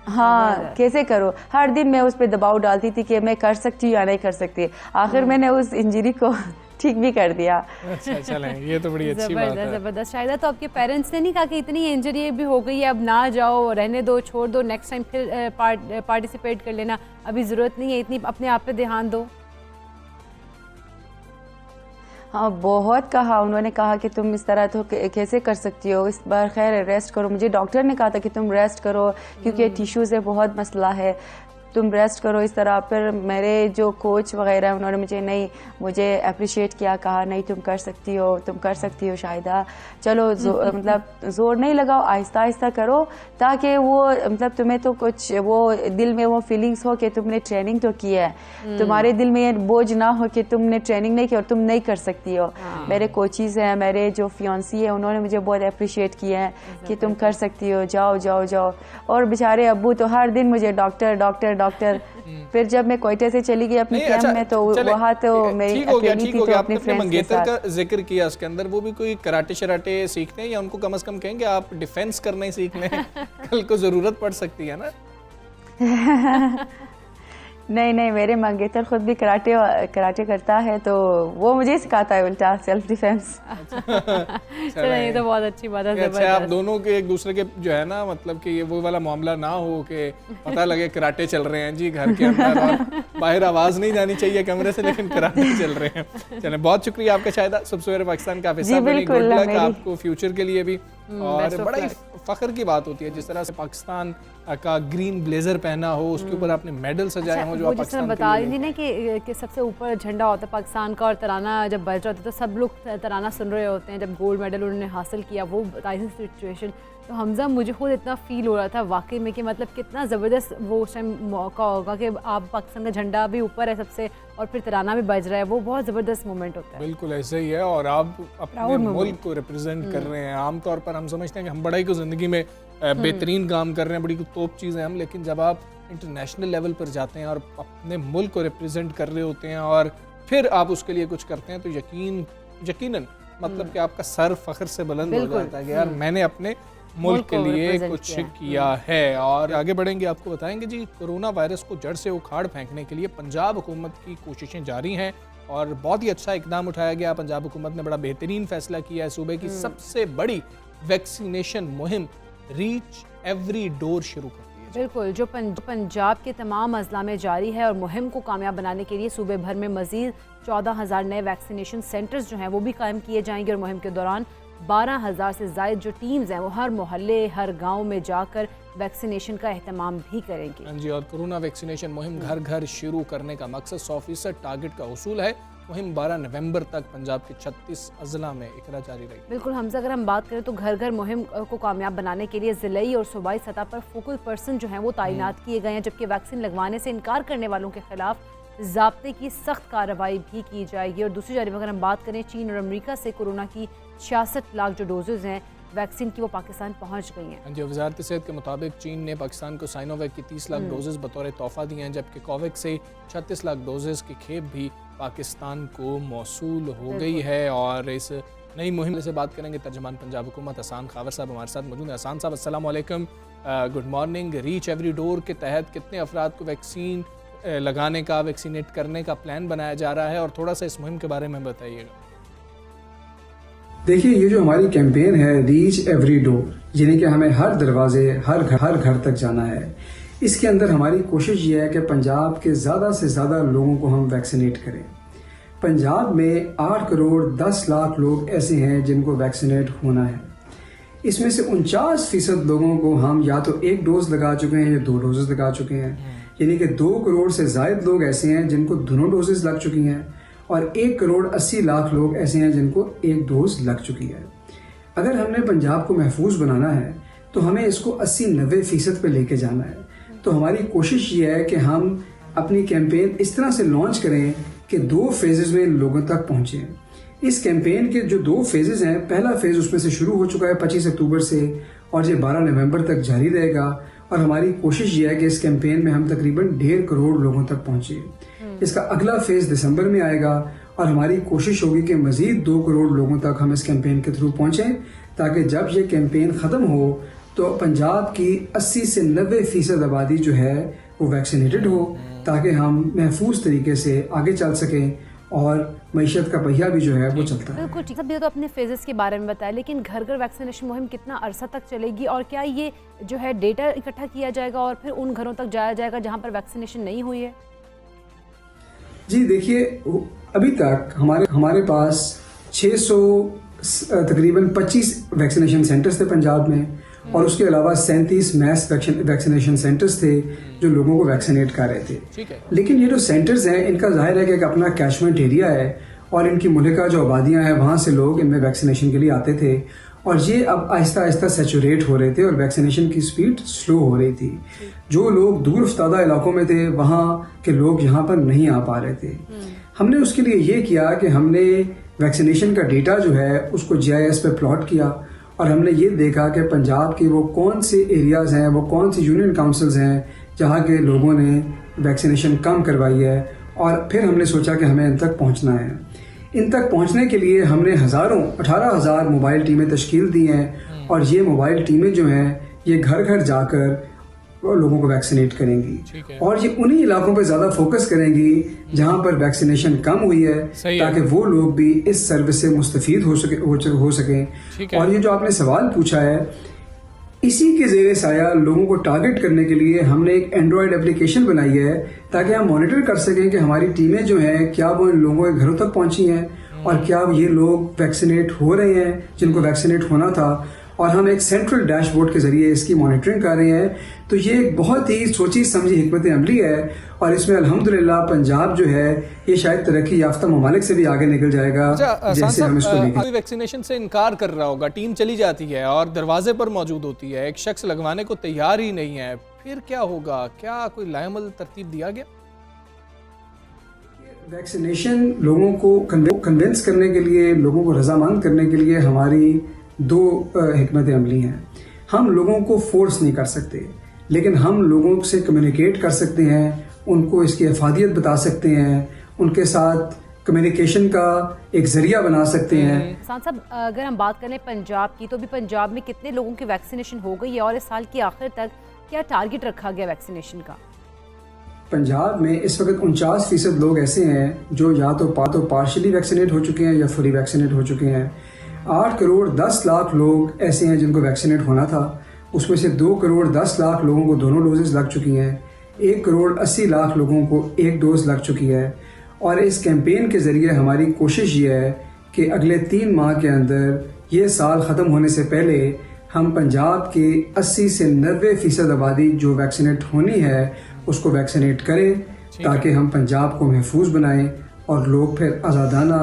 कैसे करो, हर दिन मैं उस पर दबाव डालती थी कि मैं कर सकती हूँ या नहीं कर सकती। आखिर मैंने उस इंजरी को ठीक भी कर दिया। अच्छा चलें, ये तो बड़ी अच्छी बात है। ज़बरदस्त। शायदा तो आपके पेरेंट्स ने नहीं कहा कि इतनी इंजरी भी हो गई है, अब ना जाओ, रहने दो, छोड़ दो, नेक्स्ट टाइम फिर पार्टिसिपेट कर लेना, अभी ज़रूरत नहीं है इतनी, अपने आप पे ध्यान दो? हाँ, बहुत कहा। उन्होंने कहा कि तुम इस तरह तो कैसे कर सकती हो, इस बार खैर रेस्ट करो। मुझे डॉक्टर ने कहा था कि तुम रेस्ट करो क्योंकि टिश्यूज़ है, बहुत मसला है, तुम रेस्ट करो इस तरह। फिर मेरे जो कोच वगैरह उन्होंने मुझे अप्रिशिएट किया, कहा नहीं तुम कर सकती हो शाहिदा, चलो मतलब ज़ोर नहीं लगाओ, आहिस्ता आहिस्ता करो, ताकि वो मतलब तुम्हें तो कुछ वो दिल में वो फीलिंग्स हो कि तुमने ट्रेनिंग तो की है, तुम्हारे दिल में ये बोझ ना हो कि तुमने ट्रेनिंग नहीं की और तुम नहीं कर सकती हो। मेरे कोचेज़ हैं, मेरे जो फियांसी है, उन्होंने मुझे बहुत अप्रिशिएट किया है कि तुम कर सकती हो, जाओ जाओ जाओ। और बेचारे अब्बू तो हर दिन मुझे डॉक्टर। फिर जब मैं कोयटे से चली गई अपने कैंप में, तो वहाँ तो मेरी अकेली थी, तो अपने फ्रेंड्स के साथ। का जिक्र किया उसके अंदर, वो भी कोई कराटे शराटे सीखते हैं या उनको कम से कम कहेंगे आप डिफेंस करना ही सीख लें, कल को जरूरत पड़ सकती है ना? नहीं, मेरे मंगेतर खुद भी कराटे करता है, तो वो मुझे सिखाता है उल्टा सेल्फ डिफेंस। चलिए, ये तो बहुत अच्छी बात है। अच्छा, आप दोनों के एक दूसरे के जो है ना, मतलब कि ये वो वाला मामला ना हो कि पता लगे कराटे चल रहे हैं जी घर के अंदर और बाहर आवाज नहीं जानी चाहिए कमरे से, लेकिन कराटे चल रहे हैं। चलें, बहुत शुक्रिया आपका शाहिदा, सबसे पाकिस्तान का हिस्सा बनी, गुड लक आपको फ्यूचर के लिए भी। और बड़ा ही फख्र की बात होती है जिस तरह से पाकिस्तान का ग्रीन ब्लेजर पहना हो, उसके ऊपर आपने मेडल सजाए हों, जो आप पाकिस्तान बता रही थी ना कि सबसे ऊपर झंडा होता है पाकिस्तान का और तराना जब बज रहा होता है तो सब लोग तराना सुन रहे होते हैं। जब गोल्ड मेडल उन्होंने हासिल किया, वो बताई थी सिचुएशन, तो हमजा मुझे खुद इतना फील हो रहा था वाकई में कि मतलब कितना ज़बरदस्त वो उस टाइम मौका होगा कि आप पाकिस्तान का झंडा भी ऊपर है सबसे और फिर तराना भी बज रहा है, वो बहुत ज़बरदस्त मोमेंट होता है। बिल्कुल ऐसे ही है, और आप अपने मुल्क को रिप्रेजेंट कर रहे हैं। आमतौर पर हम समझते हैं कि हम बड़ा ही को ज़िंदगी में बेहतरीन काम कर रहे हैं, बड़ी तोप चीज़ें हम, लेकिन जब आप इंटरनेशनल लेवल पर जाते हैं और अपने मुल्क को रिप्रेजेंट कर रहे होते हैं और फिर आप उसके लिए कुछ करते हैं, तो यकीनन मतलब कि आपका सर फख्र से बुलंद हो जाता है कि यार मैंने अपने मुल्क के लिए कुछ किया है। और आगे बढ़ेंगे, आपको बताएंगे जी कोरोना वायरस को जड़ से उखाड़ फेंकने के लिए पंजाब हुकूमत की कोशिशें जारी हैं और बहुत ही अच्छा इकदाम उठाया गया। पंजाब हुकूमत ने बड़ा बेहतरीन फैसला किया है, सूबे की सबसे बड़ी वैक्सीनेशन मुहिम रीच एवरी डोर शुरू कर दी है। बिल्कुल, जो पंजाब के तमाम अजला में जारी है और मुहिम को कामयाब बनाने के लिए सूबे भर में मजीद 14,000 नए वैक्सीनेशन सेंटर्स जो हैं वो भी कायम किए जाएंगे और मुहिम के दौरान 12,000 से ज़ायद जो टीम्स हैं वो हर मोहल्ले हर गांव में जाकर वैक्सीनेशन का एहतमाम भी करेंगी। हाँ जी, और कोरोना वैक्सीनेशन मुहिम घर घर शुरू करने का मकसद 100% टारगेट का उसूल है। मुहिम 12 नवंबर तक पंजाब के 36 अजला में इकरा जारी रहेगी। बिल्कुल हमजा, अगर हम बात करें तो घर घर मुहिम को कामयाब बनाने के लिए ज़िलाई और सूबाई सतह पर फोकल पर्सन जो हैं वो तैनात किए गए हैं, जबकि वैक्सीन लगवाने से इनकार करने वालों के खिलाफ ज़ाब्ते की सख्त कार्रवाई भी की जाएगी। और दूसरी जानब अगर हम बात करें चीन और अमेरिका से कोरोना की 66 लाख जो डोजेज़ हैं वैक्सीन की वो पाकिस्तान पहुंच गई हैं। जी, वज़ारत सेहत के मुताबिक चीन ने पाकिस्तान को साइनोवैक की 30 लाख डोजेज़ बतौर तोहफा दिए हैं, जबकि कोवैक्स से 36 लाख डोजेज़ की खेप भी पाकिस्तान को मौसूल हो गई है। और इस नई मुहिम से बात करेंगे तर्जमान पंजाब हुकूमत हसान खावर साहब हमारे साथ मौजूद हैं। हसान साहब, अस्सलाम वालेकुम, good morning. Reach every door के तहत कितने अफराद को वैक्सीन लगाने का, वैक्सीनेट करने का प्लान बनाया जा रहा है, और थोड़ा सा इस मुहिम के बारे में बताइएगा। देखिए, ये जो हमारी कैंपेन है रीच एवरी डोर, यानी कि हमें हर दरवाजे हर घर तक जाना है, इसके अंदर हमारी कोशिश ये है कि पंजाब के ज़्यादा से ज़्यादा लोगों को हम वैक्सीनेट करें। पंजाब में 8 करोड़ 10 लाख लोग ऐसे हैं जिनको वैक्सीनेट होना है। इसमें से 49% लोगों को हम या तो 1 डोज लगा चुके हैं या 2 डोजेस लगा चुके हैं, यानी कि 2 करोड़ से ज़ायद लोग ऐसे हैं जिनको दोनों डोजेस लग चुकी हैं और 1 करोड़ 80 लाख लोग ऐसे हैं जिनको 1 डोज लग चुकी है। अगर हमने पंजाब को महफूज बनाना है तो हमें इसको 80-90% पे लेके जाना है। तो हमारी कोशिश ये है कि हम अपनी कैंपेन इस तरह से लॉन्च करें कि 2 फेजेस में लोगों तक पहुँचें। इस कैंपेन के जो 2 फेजेस हैं, पहला फेज उसमें से शुरू हो चुका है 25 अक्टूबर से और ये 12 नवंबर तक जारी रहेगा। और हमारी कोशिश ये है कि इस कैंपेन में हम तकरीबन 1.5 करोड़ लोगों तक पहुँचे। इसका अगला फेज दिसंबर में आएगा और हमारी कोशिश होगी कि मजीद 2 करोड़ लोगों तक हम इस कैंपेन के थ्रू पहुँचें, ताकि जब ये कैंपेन ख़त्म हो तो पंजाब की 80 से 90% आबादी जो है वो वैक्सीनेटेड हो, ताकि हम महफूज तरीके से आगे चल सकें और मईशत का पहिया भी जो है वो चलता है। बिल्कुल ठीक है। तो अपने फेजेस के बारे में बताया, लेकिन घर घर वैक्सीनेशन मुहिम कितना अरसा तक चलेगी और क्या ये जो है डेटा इकट्ठा किया जाएगा और फिर उन घरों तक जाया जाएगा जहां पर वैक्सीनेशन नहीं हुई है? जी देखिए, अभी तक हमारे पास 600 तकरीबन 25 वैक्सीनेशन सेंटर्स थे पंजाब में, और उसके अलावा 37 मैस वैक्सीनेशन सेंटर्स थे जो लोगों को वैक्सीनेट कर रहे थे। लेकिन ये जो सेंटर्स हैं इनका जाहिर है कि एक अपना कैचमेंट एरिया है और इनकी मुल्का जो आबादियां हैं वहाँ से लोग इनमें वैक्सीनेशन के लिए आते थे, और ये अब आहिस्ता आहिस्ता सैचुरेट हो रहे थे और वैक्सीनेशन की स्पीड स्लो हो रही थी। जो लोग दूर अफ्तादा इलाकों में थे वहाँ के लोग यहाँ पर नहीं आ पा रहे थे। हमने उसके लिए ये किया कि हमने वैक्सीनेशन का डेटा जो है उसको GIS पे प्लॉट किया, और हमने ये देखा कि पंजाब के वो कौन से एरियाज़ हैं, वो कौन सी यूनियन काउंसिल्स हैं जहाँ के लोगों ने वैक्सीनेशन कम करवाई है, और फिर हमने सोचा कि हमें इन तक पहुँचना है। इन तक पहुँचने के लिए हमने 18,000 मोबाइल टीमें तश्कील दी हैं, और ये मोबाइल टीमें जो हैं ये घर घर जाकर लोगों को वैक्सीनेट करेंगी, और ये उन्हीं इलाकों पे ज़्यादा फोकस करेंगी जहाँ पर वैक्सीनेशन कम हुई है, ताकि वो लोग भी इस सर्विस से मुस्तफ़ीद हो सकें। और ये जो आपने सवाल पूछा है, इसी के ज़ेरे साया लोगों को टारगेट करने के लिए हमने एक एंड्रॉयड एप्लीकेशन बनाई है, ताकि हम मॉनिटर कर सकें कि हमारी टीमें जो हैं क्या वो इन लोगों के घरों तक पहुँची हैं, और क्या ये लोग वैक्सीनेट हो रहे हैं जिनको वैक्सीनेट होना था, और हम एक सेंट्रल डैशबोर्ड के जरिए इसकी मॉनिटरिंग कर रहे हैं। तो ये एक बहुत ही सोची समझी हिकमत अमली है, और इसमें अल्हम्दुलिल्लाह पंजाब जो है ये शायद तरक्की याफ्ता ममालिक से भी आगे निकल जाएगा। जैसे हम इसको कोई वैक्सीनेशन से इनकार कर रहा होगा, टीम चली जाती है और दरवाजे पर मौजूद होती है, एक शख्स लगवाने को तैयार ही नहीं है, फिर क्या होगा? क्या कोई लाएमल तरतीब दिया गया? वैक्सीनेशन लोगों को कन्विंस करने के लिए, लोगों को रजामंद करने के लिए हमारी 2 हिकमत अमली हैं। हम लोगों को फोर्स नहीं कर सकते, लेकिन हम लोगों से कम्युनिकेट कर सकते हैं, उनको इसकी अफादियत बता सकते हैं, उनके साथ कम्युनिकेशन का एक जरिया बना सकते हैं। साहब, अगर हम बात करें पंजाब की, तो भी पंजाब में कितने लोगों की वैक्सीनेशन हो गई है और इस साल की आखिर तक क्या टारगेट रखा गया वैक्सीनेशन का? पंजाब में इस वक्त 49% लोग ऐसे हैं जो या तो पार्शली वैक्सीनेट हो चुके हैं या फुली वैक्सीनेट हो चुके हैं। 8 करोड़ 10 लाख लोग ऐसे हैं जिनको वैक्सीनेट होना था, उसमें से 2 करोड़ 10 लाख लोगों को दोनों डोजेस लग चुकी हैं, 1 करोड़ 80 लाख लोगों को 1 डोज लग चुकी है। और इस कैंपेन के ज़रिए हमारी कोशिश ये है कि अगले 3 माह के अंदर ये साल ख़त्म होने से पहले हम पंजाब के 80 से 90% आबादी जो वैक्सीनेट होनी है उसको वैक्सीनेट करें, ताकि हम पंजाब को महफूज बनाएं और लोग फिर आज़ादाना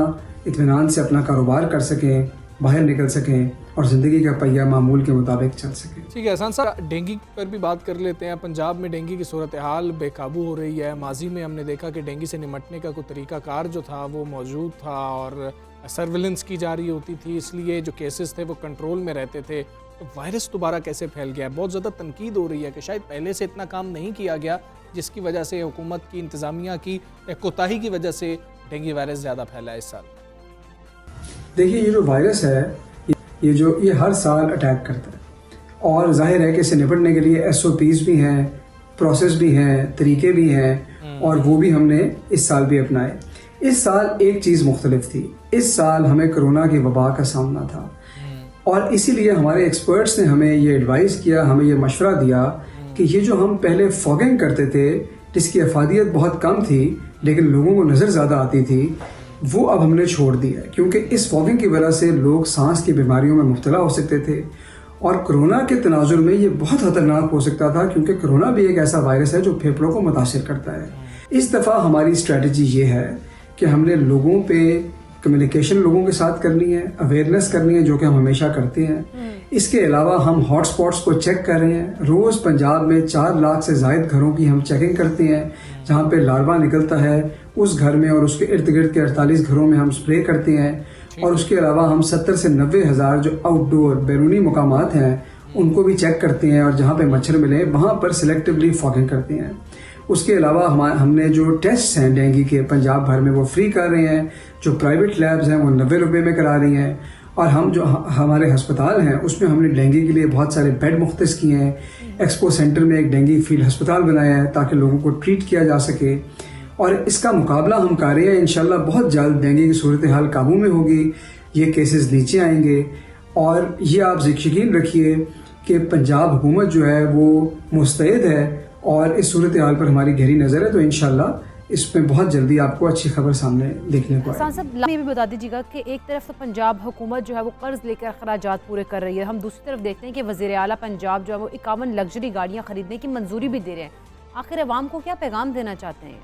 इत्मीनान से अपना कारोबार कर सकें, बाहर निकल सकें और ज़िंदगी का पहिया मामूल के मुताबिक चल सके। ठीक है एहसान साहब, डेंगू पर भी बात कर लेते हैं। पंजाब में डेंगू की सूरत हाल बेकाबू हो रही है। माजी में हमने देखा कि डेंगू से निमटने का कोई तरीक़ाकार जो था वो मौजूद था और सर्विलेंस की जा रही होती थी, इसलिए जो केसेस थे वो कंट्रोल में रहते थे। तो वायरस दोबारा कैसे फैल गया? बहुत ज़्यादा तनकीद हो रही है कि शायद पहले से इतना काम नहीं किया गया, जिसकी वजह से हुकूमत की, इंतज़ामिया की कोताही की वजह से डेंगू वायरस ज़्यादा फैला है इस साल। देखिए, ये जो वायरस है ये हर साल अटैक करता है और जाहिर है कि इससे निपटने के लिए SOPs भी हैं, प्रोसेस भी हैं, तरीके भी हैं और वो भी हमने इस साल भी अपनाए। इस साल एक चीज़ मुख्तलिफ थी, इस साल हमें कोरोना की वबा का सामना था और इसीलिए हमारे एक्सपर्ट्स ने हमें ये एडवाइस किया, हमें ये मशवरा दिया कि ये जो हम पहले फॉगिंग करते थे जिसकी अफादियत बहुत कम थी लेकिन लोगों को नज़र ज़्यादा आती थी, वो अब हमने छोड़ दिया है, क्योंकि इस फॉगिंग की वजह से लोग सांस की बीमारियों में मुब्तला हो सकते थे और कोरोना के तनाजुर में ये बहुत ख़तरनाक हो सकता था, क्योंकि कोरोना भी एक ऐसा वायरस है जो फेफड़ों को मुतासिर करता है। इस दफ़ा हमारी स्ट्रेटजी ये है कि हमने लोगों पे कम्युनिकेशन लोगों के साथ करनी है, अवेयरनेस करनी है, जो कि हम हमेशा करते हैं। इसके अलावा हम हॉटस्पॉट्स को चेक कर रहे हैं। रोज़ पंजाब में 4 लाख से ज़ायद घरों की हम चेकिंग करते हैं, जहाँ पे लार्वा निकलता है उस घर में और उसके इर्द गिर्द के 48 घरों में हम स्प्रे करते हैं और उसके अलावा हम 70 से 90 हज़ार जो आउटडोर बैरूनी मुकामात हैं उनको भी चेक करते हैं और जहाँ पे मच्छर मिले वहाँ पर सिलेक्टिवली फॉगिंग करते हैं। उसके अलावा हमने जो टेस्ट हैं डेंगू के पंजाब भर में वो फ्री कर रहे हैं, जो प्राइवेट लैब्स हैं वो 90 रुपये में करा रही हैं और हम जो हमारे अस्पताल हैं उसमें हमने डेंगू के लिए बहुत सारे बेड मुख्तस किए हैं। एक्सपो सेंटर में एक डेंगू फील्ड अस्पताल बनाया है ताकि लोगों को ट्रीट किया जा सके और इसका मुकाबला हम कर रहे हैं। इंशाल्लाह बहुत जल्द डेंगू की सूरत हाल काबू में होगी, ये केसेस नीचे आएंगे। और ये आप यकीन रखिए कि पंजाब हुकूमत जो है वो मुस्तैद है और इस सूरत हाल पर हमारी गहरी नज़र है। तो इंशाल्लाह इसमें बहुत जल्दी आपको अच्छी खबर सामने देखने को आएगी। साहब ये भी बता दीजिएगा कि एक तरफ तो पंजाब हुकूमत जो है वो कर्ज लेकर अखराजात पूरे कर रही है, हम दूसरी तरफ देखते हैं कि वज़ीर आला पंजाब जो है वो 51 लग्जरी गाड़ियाँ खरीदने की मंजूरी भी दे रहे हैं। आखिर अवाम को क्या पैगाम देना चाहते हैं?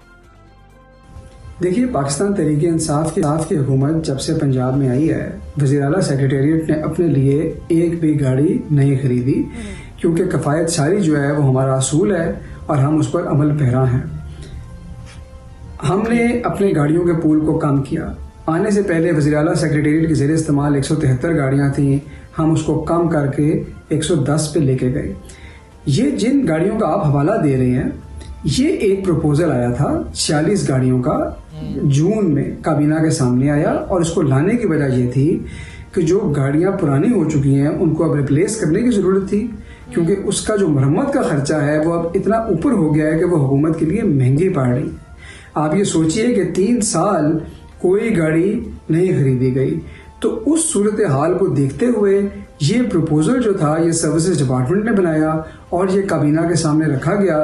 देखिए, पाकिस्तान तहरीक इंसाफ की हुकूमत जब से पंजाब में आई है, वज़ीर आला सेक्रेटेरिएट ने अपने लिए एक भी गाड़ी नहीं खरीदी, क्योंकि कफ़ायत सारी जो है वो हमारा असूल है और हम उस पर अमल पैरा हैं। हमने अपने गाड़ियों के पूल को कम किया। आने से पहले वज़ीर आला सेक्रेटेरिएट के ज़रिए इस्तेमाल 173 गाड़ियाँ थीं, हम उसको कम करके 110 पे लेके गए। ये जिन गाड़ियों का आप हवाला दे रहे हैं, ये एक प्रपोजल आया था 46 गाड़ियों का, जून में काबीना के सामने आया, और इसको लाने की वजह ये थी कि जो गाड़ियाँ पुरानी हो चुकी हैं उनको अब रिप्लेस करने की ज़रूरत थी, क्योंकि उसका जो मरम्मत का खर्चा है वो अब इतना ऊपर हो गया है कि वो हुकूमत के लिए महंगी पड़ रही। आप ये सोचिए कि 3 साल कोई गाड़ी नहीं खरीदी गई। तो उस सूरत हाल को देखते हुए ये प्रपोजल जो था ये सर्विसेज डिपार्टमेंट ने बनाया और ये काबीना के सामने रखा गया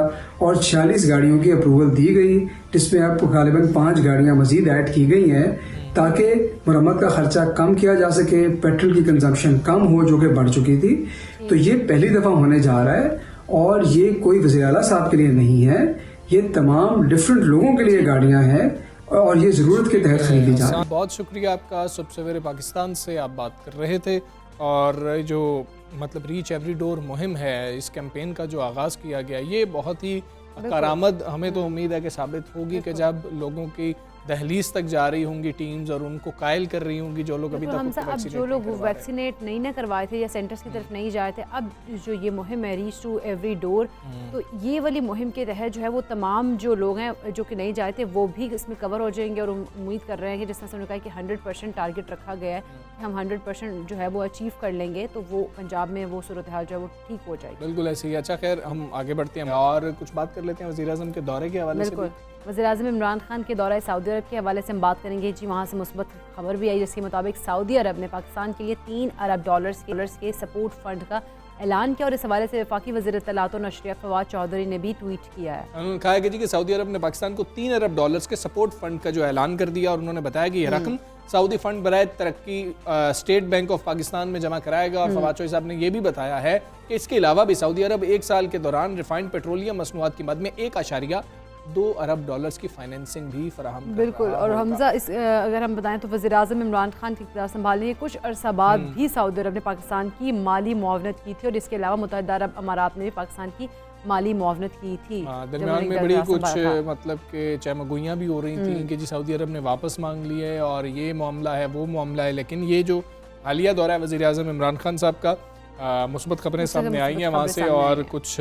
और 46 गाड़ियों की अप्रूवल दी गई, जिसमें अब गालिबन 5 गाड़ियाँ मजीद ऐड की गई हैं ताकि मरम्मत का खर्चा कम किया जा सके, पेट्रोल की कंजम्पशन कम हो जो कि बढ़ चुकी थी। तो ये पहली दफ़ा होने जा रहा है और ये कोई वज़ीर आला साहब के लिए नहीं है, ये तमाम डिफरेंट लोगों के लिए गाड़ियां हैं और ये ज़रूरत के तहत खरीदी जा रही है। बहुत शुक्रिया आपका। सुबह सवेरे पाकिस्तान से आप बात कर रहे थे और जो मतलब रीच एवरी डोर मुहिम है, इस कैंपेन का जो आगाज़ किया गया, ये बहुत ही कारामद हमें तो उम्मीद है कि साबित होगी कि जब लोगों की दहलीज तक जा रही होंगी टीम्स और उनको कायल कर रही होंगी जो लोग अभी तक अब जो लोग वैक्सीनेट नहीं ना करवाए थे या सेंटर्स की तरफ नहीं जाए थे, अब जो ये मुहिम है रीच टू एवरी डोर, तो ये वाली मुहिम के तहत जो है वो तमाम जो लोग हैं जो कि नहीं जाए थे वो भी इसमें कवर हो जाएंगे। और उम्मीद कर रहे हैं कि जिस तरह से उन्होंने कहा कि 100% टारगेट रखा गया है कि हम 100% जो है वो अचीव कर लेंगे, तो वो पंजाब में वो सूरत हाल जो है वो ठीक हो जाएगी। बिल्कुल ऐसे ही। अच्छा, खैर हम आगे बढ़ते हैं और कुछ बात कर लेते हैं वज़ीर आज़म के दौरे के हवाले से। बिल्कुल, वज़ीर आज़म इमरान खान के दौरा सऊदी अरब के हवाले से हम बात करेंगे जी। वहाँ से मुस्बत खबर भी आई जिसके मुताबिक सऊदी अरब ने पाकिस्तान के लिए $3 अरब के सपोर्ट फंड का ऐलान किया और इस हवाले से वफाकी वज़ीर इत्तलात और नशरियात फवाद चौधरी ने भी ट्वीट किया है। उन्होंने कहा है कि सऊदी अरब ने पाकिस्तान को $3 अरब के सपोर्ट फंड का जो ऐलान कर दिया और उन्होंने बताया कि यह रकम सऊदी फंड बराए तरक्की स्टेट बैंक ऑफ पाकिस्तान में जमा कराएगा। और फवाद चौधरी साहब ने यह भी बताया है कि इसके अलावा भी सऊदी अरब 1 साल के दौरान रिफाइंड पेट्रोलियम मसनूआत की मद में $1.2 अरब की फाइनेंसिंग भी फराहम। बिल्कुल। और हमजा इस अगर हम बताएं तो वज़ीर आज़म इमरान खान की इक़्तिदार संभालने के कुछ अरसा बाद भी सऊदी अरब ने पाकिस्तान की माली मुआवनत की थी और इसके अलावा मुत्तहिदा अरब अमारात ने भी पाकिस्तान की माली मुआवनत की थी। दरमियान में बड़ी कुछ मतलब के चहमगोइयाँ भी हो रही थी कि जी सऊदी अरब ने वापस मांग ली है और ये मामला है वो मामला है, लेकिन ये जो हालिया दौरा है वज़ीर आज़म इमरान खान साहब का, मुस्बत खबरें सामने आई हैं वहाँ से और कुछ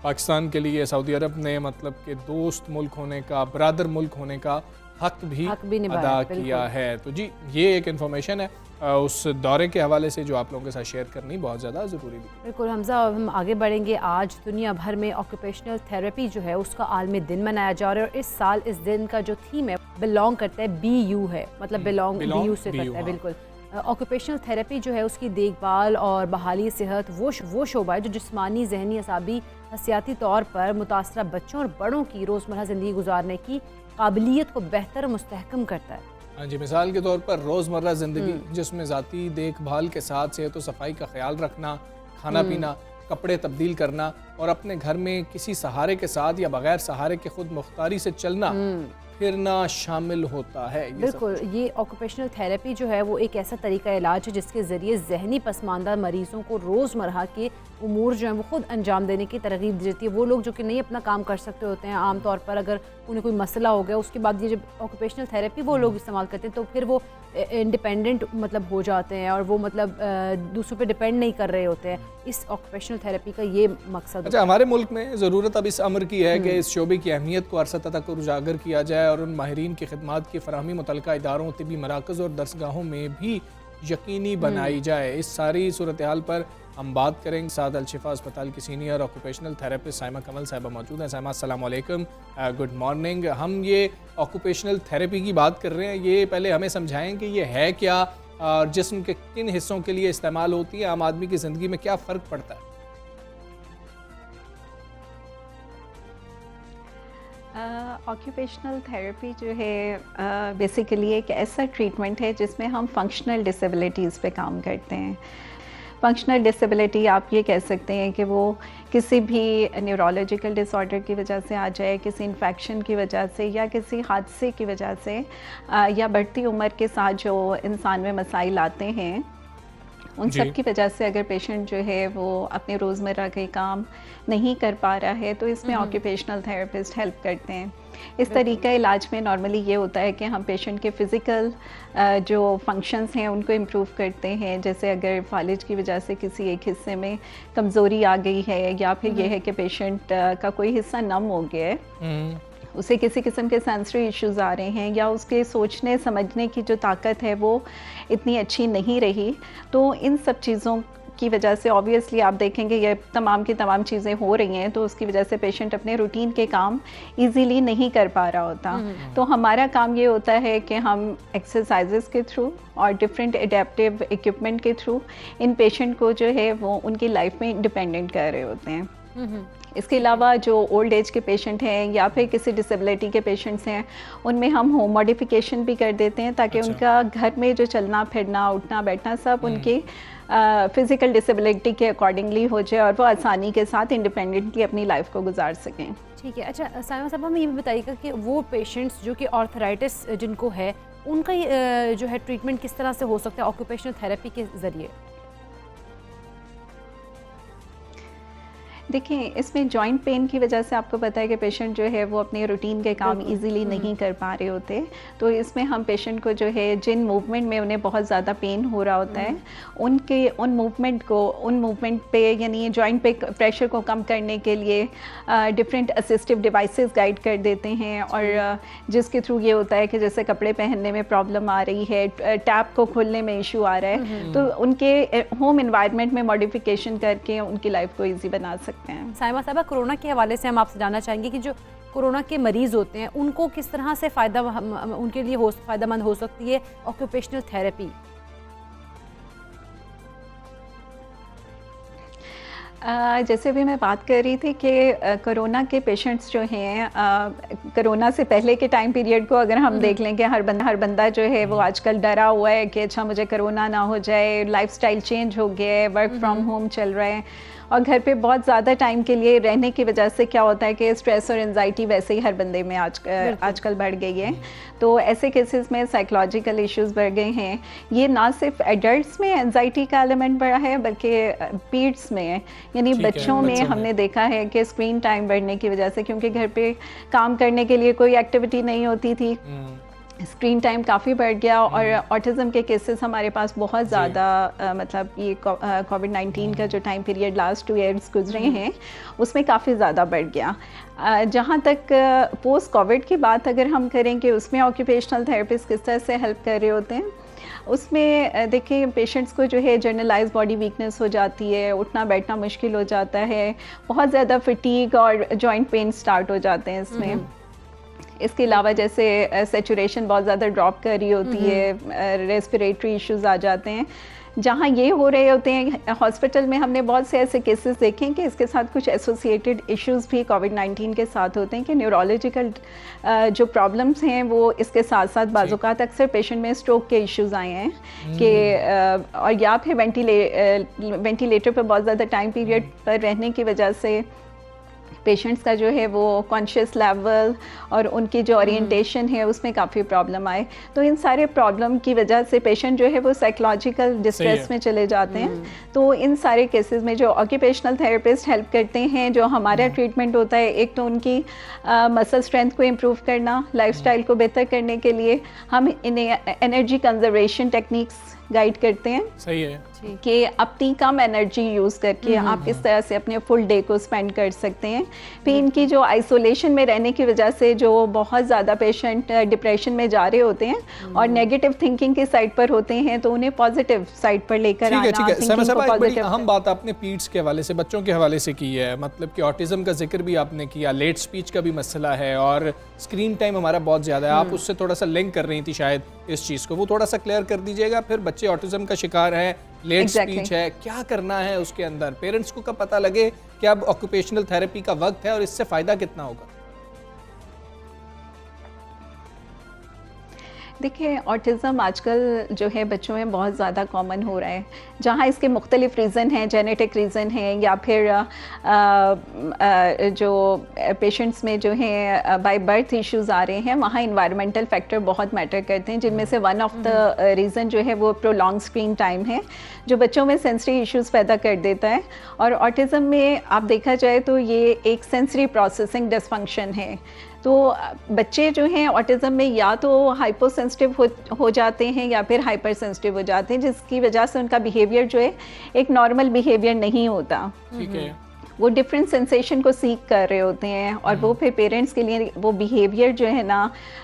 पाकिस्तान के लिए सऊदी अरब ने मतलब के दोस्त मुल्क होने का, बरादर मुल्क होने का हक भी अदा किया है। तो जी ये एक इन्फॉर्मेशन है उस दौरे के हवाले से जो आप लोगों के साथ शेयर करनी बहुत ज़्यादा ज़रूरी है। बिल्कुल हमजा, हम आगे बढ़ेंगे। आज दुनिया भर में ऑक्यूपेशनल थेरेपी जो है उसका आलमी दिन मनाया जा रहा है और इस साल इस दिन का जो थीम है बिलोंग करता है BU है, मतलब बिलोंग BU से करता है। बिल्कुल, ऑक्यूपेशनल थेरेपी जो है उसकी देखभाल और बहाली सेहत वो शोबा है जो जिस्मानी, जहनी, असाबी, हसियाती तौर पर मुतासरा बच्चों और बड़ों की रोज़मर्रा ज़िंदगी गुजारने की काबिलियत को बेहतर मुस्तहकम करता है। हाँ जी, मिसाल के तौर पर रोज़मर्रा ज़िंदगी जिसमें ज़ाती देखभाल के साथ सेहत और सफाई का ख्याल रखना, खाना पीना, कपड़े तब्दील करना और अपने घर में किसी सहारे के साथ या बगैर सहारे के खुद मुख्तारी से चलना फिरना शामिल होता है। बिल्कुल, ये ऑक्यूपेशनल थेरेपी जो है वो एक ऐसा तरीका इलाज है जिसके ज़रिए जहनी पसमानदा मरीज़ों को रोज़मर्रा के उमूर जो है वो खुद अंजाम देने की तरगीब दी जाती है। वो लोग जो कि नहीं अपना काम कर सकते होते हैं आम तौर पर, अगर उन्हें कोई मसला हो गया उसके बाद ये जब ऑक्यूपेशनल थेरेपी वो लोग इस्तेमाल करते हैं तो फिर वो इंडिपेंडेंट मतलब हो जाते हैं और वो मतलब दूसरों पे डिपेंड नहीं कर रहे होते हैं। इस ऑक्यूपेशनल थेरेपी का ये मकसद। अच्छा, हमारे मुल्क में ज़रूरत अब इस अमर की है कि इस शोबे की अहमियत को अरसा तक उजागर किया जाए और उन माहिरीन की खिदमात की फराहमी मुतल्लिका इदारों, तिबी मराकज़ और दरसगाहों में भी यकीनी बनाई जाए। इस सारी सूरत हाल पर हम बात करेंगे। साथ अल-शिफा अस्पताल की सीनियर ऑक्यूपेशनल थेरेपिस्ट साइमा कमल साहिबा मौजूद हैं। साइमा अस्सलाम वालेकुम, गुड मॉर्निंग। हम ये ऑक्यूपेशनल थेरेपी की बात कर रहे हैं, ये पहले हमें समझाएं कि ये है क्या और जिस्म के किन हिस्सों के लिए इस्तेमाल होती है, आम आदमी की ज़िंदगी में क्या फ़र्क पड़ता है? ऑक्यूपेशनल थेरेपी जो है बेसिकली एक ऐसा ट्रीटमेंट है जिसमें हम फंक्शनल डिसेबिलिटीज़ पे काम करते हैं। फंक्शनल डिसेबिलिटी आप ये कह सकते हैं कि वो किसी भी न्यूरोलॉजिकल डिसऑर्डर की वजह से आ जाए, किसी इन्फेक्शन की वजह से या किसी हादसे की वजह से या बढ़ती उम्र के साथ जो इंसान में मसाइल आते हैं, उन सब की वजह से अगर पेशेंट जो है वो अपने रोज़मर्रा के काम नहीं कर पा रहा है तो इसमें ऑक्यूपेशनल थेरेपिस्ट हेल्प करते हैं। इस तरीका इलाज में नॉर्मली ये होता है कि हम पेशेंट के फ़िज़िकल जो फंक्शंस हैं उनको इम्प्रूव करते हैं। जैसे अगर फालिज की वजह से किसी एक हिस्से में कमज़ोरी आ गई है या फिर ये है कि पेशेंट का कोई हिस्सा नम हो गया है, उसे किसी किस्म के सेंसरी इश्यूज़ आ रहे हैं या उसके सोचने समझने की जो ताकत है वो इतनी अच्छी नहीं रही, तो इन सब चीज़ों की वजह से ऑब्वियसली आप देखेंगे ये तमाम की तमाम चीज़ें हो रही हैं, तो उसकी वजह से पेशेंट अपने रूटीन के काम इजीली नहीं कर पा रहा होता। तो हमारा काम ये होता है कि हम एक्सरसाइजेस के थ्रू और डिफरेंट एडेप्टिव इक्विपमेंट के थ्रू इन पेशेंट को जो है वो उनकी लाइफ में इंडिपेंडेंट कर रहे होते हैं। इसके अलावा जो ओल्ड एज के पेशेंट हैं या फिर किसी डिसेबिलिटी के पेशेंट्स हैं, उनमें हम होम मॉडिफिकेशन भी कर देते हैं ताकि उनका घर में जो चलना फिरना उठना बैठना सब उनकी फ़िज़िकल डिसेबिलिटी के अकॉर्डिंगली हो जाए और वो आसानी के साथ इंडिपेंडेंटली अपनी लाइफ को गुजार सकें। ठीक है। अच्छा साइमा साहब, हमें ये भी बताइएगा कि वो पेशेंट्स जो कि ऑर्थराइटिस जिनको है उनका जो है ट्रीटमेंट किस तरह से हो सकता है ऑक्यूपेशनल थेरेपी के ज़रिए? देखिए, इसमें जॉइंट पेन की वजह से आपको पता है कि पेशेंट जो है वो अपने रूटीन के काम इजीली नहीं कर पा रहे होते, तो इसमें हम पेशेंट को जो है जिन मूवमेंट में उन्हें बहुत ज़्यादा पेन हो रहा होता है उन मूवमेंट पे यानी जॉइंट पे प्रेशर को कम करने के लिए डिफरेंट असिस्टिव डिवाइसेस गाइड कर देते हैं, और जिसके थ्रू ये होता है कि जैसे कपड़े पहनने में प्रॉब्लम आ रही है, टैप को खोलने में इशू आ रहा है, तो उनके होम इन्वायरमेंट में मॉडिफिकेशन करके उनकी लाइफ को ईजी बना सकते हैं। साइमा साहबा, कोरोना के हवाले से हम आपसे जानना चाहेंगे कि जो कोरोना के मरीज़ होते हैं उनको किस तरह से उनके लिए फ़ायदेमंद हो सकती है ऑक्यूपेशनल थेरेपी? जैसे भी मैं बात कर रही थी कि कोरोना के पेशेंट्स जो हैं, कोरोना से पहले के टाइम पीरियड को अगर हम देख लें कि हर बंदा जो है वो आजकल डरा हुआ है कि अच्छा मुझे कोरोना ना हो जाए, लाइफस्टाइल चेंज हो गया है, वर्क फ्रॉम होम चल रहा है और घर पे बहुत ज़्यादा टाइम के लिए रहने की वजह से क्या होता है कि स्ट्रेस और एंजाइटी वैसे ही हर बंदे में आजकल बढ़ गई है। तो ऐसे केसेस में साइकोलॉजिकल इश्यूज बढ़ गए हैं। ये ना सिर्फ एडल्ट्स में एंजाइटी का एलिमेंट बढ़ा है बल्कि पीड्स में यानी बच्चों में हमने देखा है कि स्क्रीन टाइम बढ़ने की वजह से, क्योंकि घर पे काम करने के लिए कोई एक्टिविटी नहीं होती थी, स्क्रीन टाइम काफ़ी बढ़ गया और ऑटिज़म के केसेस हमारे पास बहुत ज़्यादा मतलब ये कोविड-19 का जो टाइम पीरियड लास्ट 2 ईयर्स गुजरे हैं उसमें काफ़ी ज़्यादा बढ़ गया। जहाँ तक पोस्ट कोविड की बात अगर हम करें कि उसमें ऑक्यूपेशनल थेरेपिस्ट किस तरह से हेल्प कर रहे होते हैं, उसमें देखिए पेशेंट्स को जो है जनरलाइज बॉडी वीकनेस हो जाती है, उठना बैठना मुश्किल हो जाता है, बहुत ज़्यादा फटीग और जॉइंट पेन स्टार्ट हो जाते हैं इसमें। इसके अलावा जैसे सैचुरेशन बहुत ज़्यादा ड्रॉप कर रही होती है, रेस्पिरेटरी इश्यूज आ जाते हैं। जहाँ ये हो रहे होते हैं हॉस्पिटल में हमने बहुत से ऐसे केसेस देखे हैं कि इसके साथ कुछ एसोसिएटेड इश्यूज भी कोविड-19 के साथ होते हैं कि न्यूरोलॉजिकल जो प्रॉब्लम्स हैं वो इसके साथ साथ बाज़-औक़ात अक्सर पेशेंट में स्ट्रोक के इश्यूज आए हैं कि और या फिर वेंटिलेटर पर बहुत ज़्यादा टाइम पीरियड पर रहने की वजह से पेशेंट्स का जो है वो कॉन्शियस लेवल और उनकी जो ओरिएंटेशन है उसमें काफ़ी प्रॉब्लम आए। तो इन सारे प्रॉब्लम की वजह से पेशेंट जो है वो साइकोलॉजिकल डिस्ट्रेस में चले जाते हैं। तो इन सारे केसेस में जो ऑक्यूपेशनल थेरेपिस्ट हेल्प करते हैं, जो हमारा ट्रीटमेंट होता है, एक तो उनकी मसल स्ट्रेंथ को इम्प्रूव करना, लाइफस्टाइल को बेहतर करने के लिए हम इन्हें एनर्जी कंजर्वेशन टेक्निक्स गाइड करते हैं। सही है कि अपनी कम एनर्जी यूज़ करके आप किस तरह से अपने फुल डे को स्पेंड कर सकते हैं। फिर इनकी जो आइसोलेशन में रहने की वजह से जो बहुत ज़्यादा पेशेंट डिप्रेशन में जा रहे होते हैं और नेगेटिव थिंकिंग की साइड पर होते हैं, तो उन्हें पॉजिटिव साइड पर लेकर आना। ठीक है सैमा साहब, एक बड़ी अहम बात आपने पीड्स के हवाले से, बच्चों के हवाले से की है, मतलब कि ऑटिज्म का जिक्र भी आपने किया, लेट स्पीच का भी मसला है और स्क्रीन टाइम हमारा बहुत ज़्यादा है। आप उससे थोड़ा सा लिंक कर रही थी शायद इस चीज़ को, वो थोड़ा सा क्लियर कर दीजिएगा। फिर बच्चे ऑटिज्म का शिकार है, लेट स्पीच है, क्या करना है उसके अंदर? पेरेंट्स को कब पता लगे कि अब ऑक्यूपेशनल थेरेपी का वक्त है और इससे फ़ायदा कितना होगा? देखिए, ऑटिज़म आजकल जो है बच्चों में बहुत ज़्यादा कॉमन हो रहा है। जहाँ इसके मुख्तलिफ रीज़न हैं, जेनेटिक रीज़न हैं या फिर जो पेशेंट्स में जो है बाय बर्थ इश्यूज़ आ रहे हैं, वहाँ इन्वायरमेंटल फैक्टर बहुत मैटर करते हैं, जिनमें से वन ऑफ द रीज़न जो है वो प्रोलॉन्ग स्क्रीन टाइम है, जो बच्चों में सेंसरी इश्यूज़ पैदा कर देता है। और ऑटिज़म में आप देखा जाए तो ये एक सेंसरी प्रोसेसिंग डिसफंक्शन है। तो बच्चे जो हैं ऑटिज़म में या तो हाइपो सेंसिटिव हो जाते हैं या फिर हाइपर सेंसिटिव हो जाते हैं, जिसकी वजह से उनका बिहेवियर जो है एक नॉर्मल बिहेवियर नहीं होता। ठीक है, वो डिफरेंट सेंसेशन को सीख कर रहे होते हैं और वो फिर पेरेंट्स के लिए वो बिहेवियर जो है ना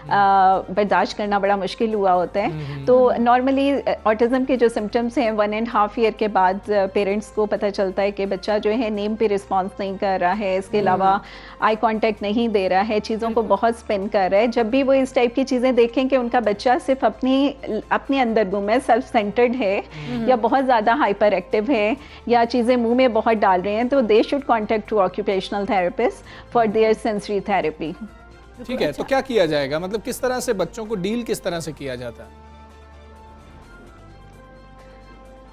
बर्दाश्त करना बड़ा मुश्किल हुआ होता है। तो नॉर्मली ऑटिज़म के जो सिम्टम्स हैं 1.5 ईयर के बाद पेरेंट्स को पता चलता है कि बच्चा जो है नेम पे रिस्पॉन्स नहीं कर रहा है, इसके अलावा आई कांटेक्ट नहीं दे रहा है, चीज़ों को बहुत स्पेंड कर रहा है। जब भी वो इस टाइप की चीज़ें देखें कि उनका बच्चा सिर्फ अपने अंदर गुम है, सेल्फ सेंटर्ड है या बहुत ज़्यादा हाइपर एक्टिव है या चीज़ें मुँह में बहुत डाल रहे हैं, तो they should contact to occupational therapist for their sensory therapy। ठीक है, तो क्या किया जाएगा, मतलब किस तरह से बच्चों को डील किस तरह से किया जाता है?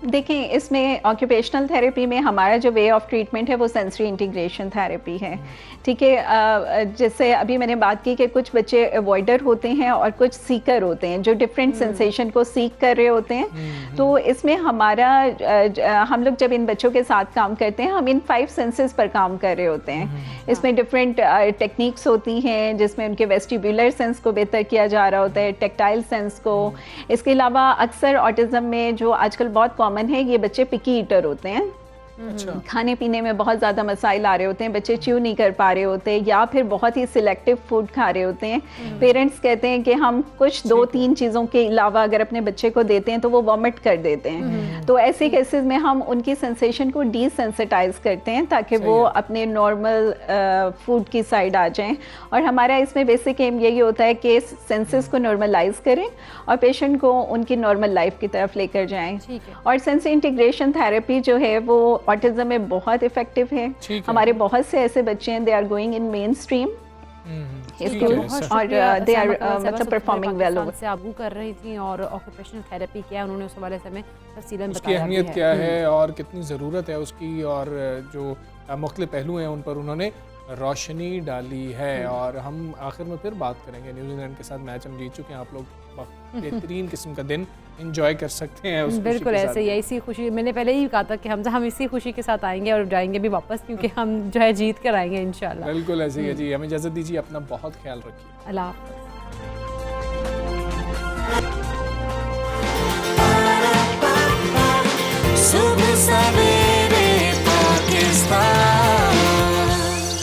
देखें, इसमें ऑक्यूपेशनल थेरेपी में हमारा जो वे ऑफ ट्रीटमेंट है वो सेंसरी इंटीग्रेशन थेरेपी है। ठीक है, जैसे अभी मैंने बात की कि कुछ बच्चे अवॉइडर होते हैं और कुछ सीकर होते हैं जो डिफरेंट सेंसेशन को सीख कर रहे होते हैं। तो इसमें हमारा हम लोग जब इन बच्चों के साथ काम करते हैं, हम इन 5 सेंसेस पर काम कर रहे होते हैं। इसमें डिफरेंट टेक्निक्स होती हैं जिसमें उनके वेस्टिब्यूलर सेंस को बेहतर किया जा रहा होता है, टेक्टाइल सेंस को। इसके अलावा अक्सर ऑटिज़म में जो आजकल बहुत कॉमन है, ये बच्चे पिकी ईटर होते हैं। अच्छा। खाने पीने में बहुत ज़्यादा मसाइल आ रहे होते हैं, बच्चे च्यू नहीं कर पा रहे होते या फिर बहुत ही सिलेक्टिव फूड खा रहे होते हैं। पेरेंट्स कहते हैं कि हम कुछ 2-3 चीज़ों के अलावा अगर अपने बच्चे को देते हैं तो वो वॉमिट कर देते हैं। तो ऐसे केसेस में हम उनकी सेंसेशन को डिसेंसिटाइज करते हैं ताकि वो अपने नॉर्मल फूड की साइड आ जाएं। और हमारा इसमें बेसिक एम यही होता है कि सेंसेस को नॉर्मलाइज करें और पेशेंट को उनकी नॉर्मल लाइफ की तरफ लेकर जाएं। और सेंसरी इंटीग्रेशन थेरेपी जो है वो ऑटिज्म में बहुत इफेक्टिव है। हमारे बहुत से ऐसे बच्चे हैं, they are going in mainstream school और दे आर मतलब परफॉर्मिंग वेल। से आप कर रही थी और ऑक्यूपेशनल थेरेपी क्या है, उन्होंने उस हवाले से हमें तफसीलन बताया, उसकी अहमियत क्या है और कितनी ज़रूरत है उसकी, और जो मुख्तलिफ पहलू हैं उन पर उन्होंने रोशनी डाली है। और हम आखिर में फिर बात करेंगे, न्यूजीलैंड के साथ मैच हम जीत चुके हैं, आप लोग बेहतरीन किस्म का दिन एंजॉय कर सकते हैं उस बिल्कुल ऐसे ही, इसी खुशी, मैंने पहले ही कहा था कि हम इसी खुशी के साथ आएंगे और जाएंगे भी वापस, क्योंकि हम जो है जीत कर आएंगे इंशाल्लाह। बिल्कुल ऐसे ही है जी। हमें इजाज़त दीजिए, अपना बहुत ख्याल रखिए, अल्लाह हाफ़िज़। सुबह सवेरे पाकिस्तान।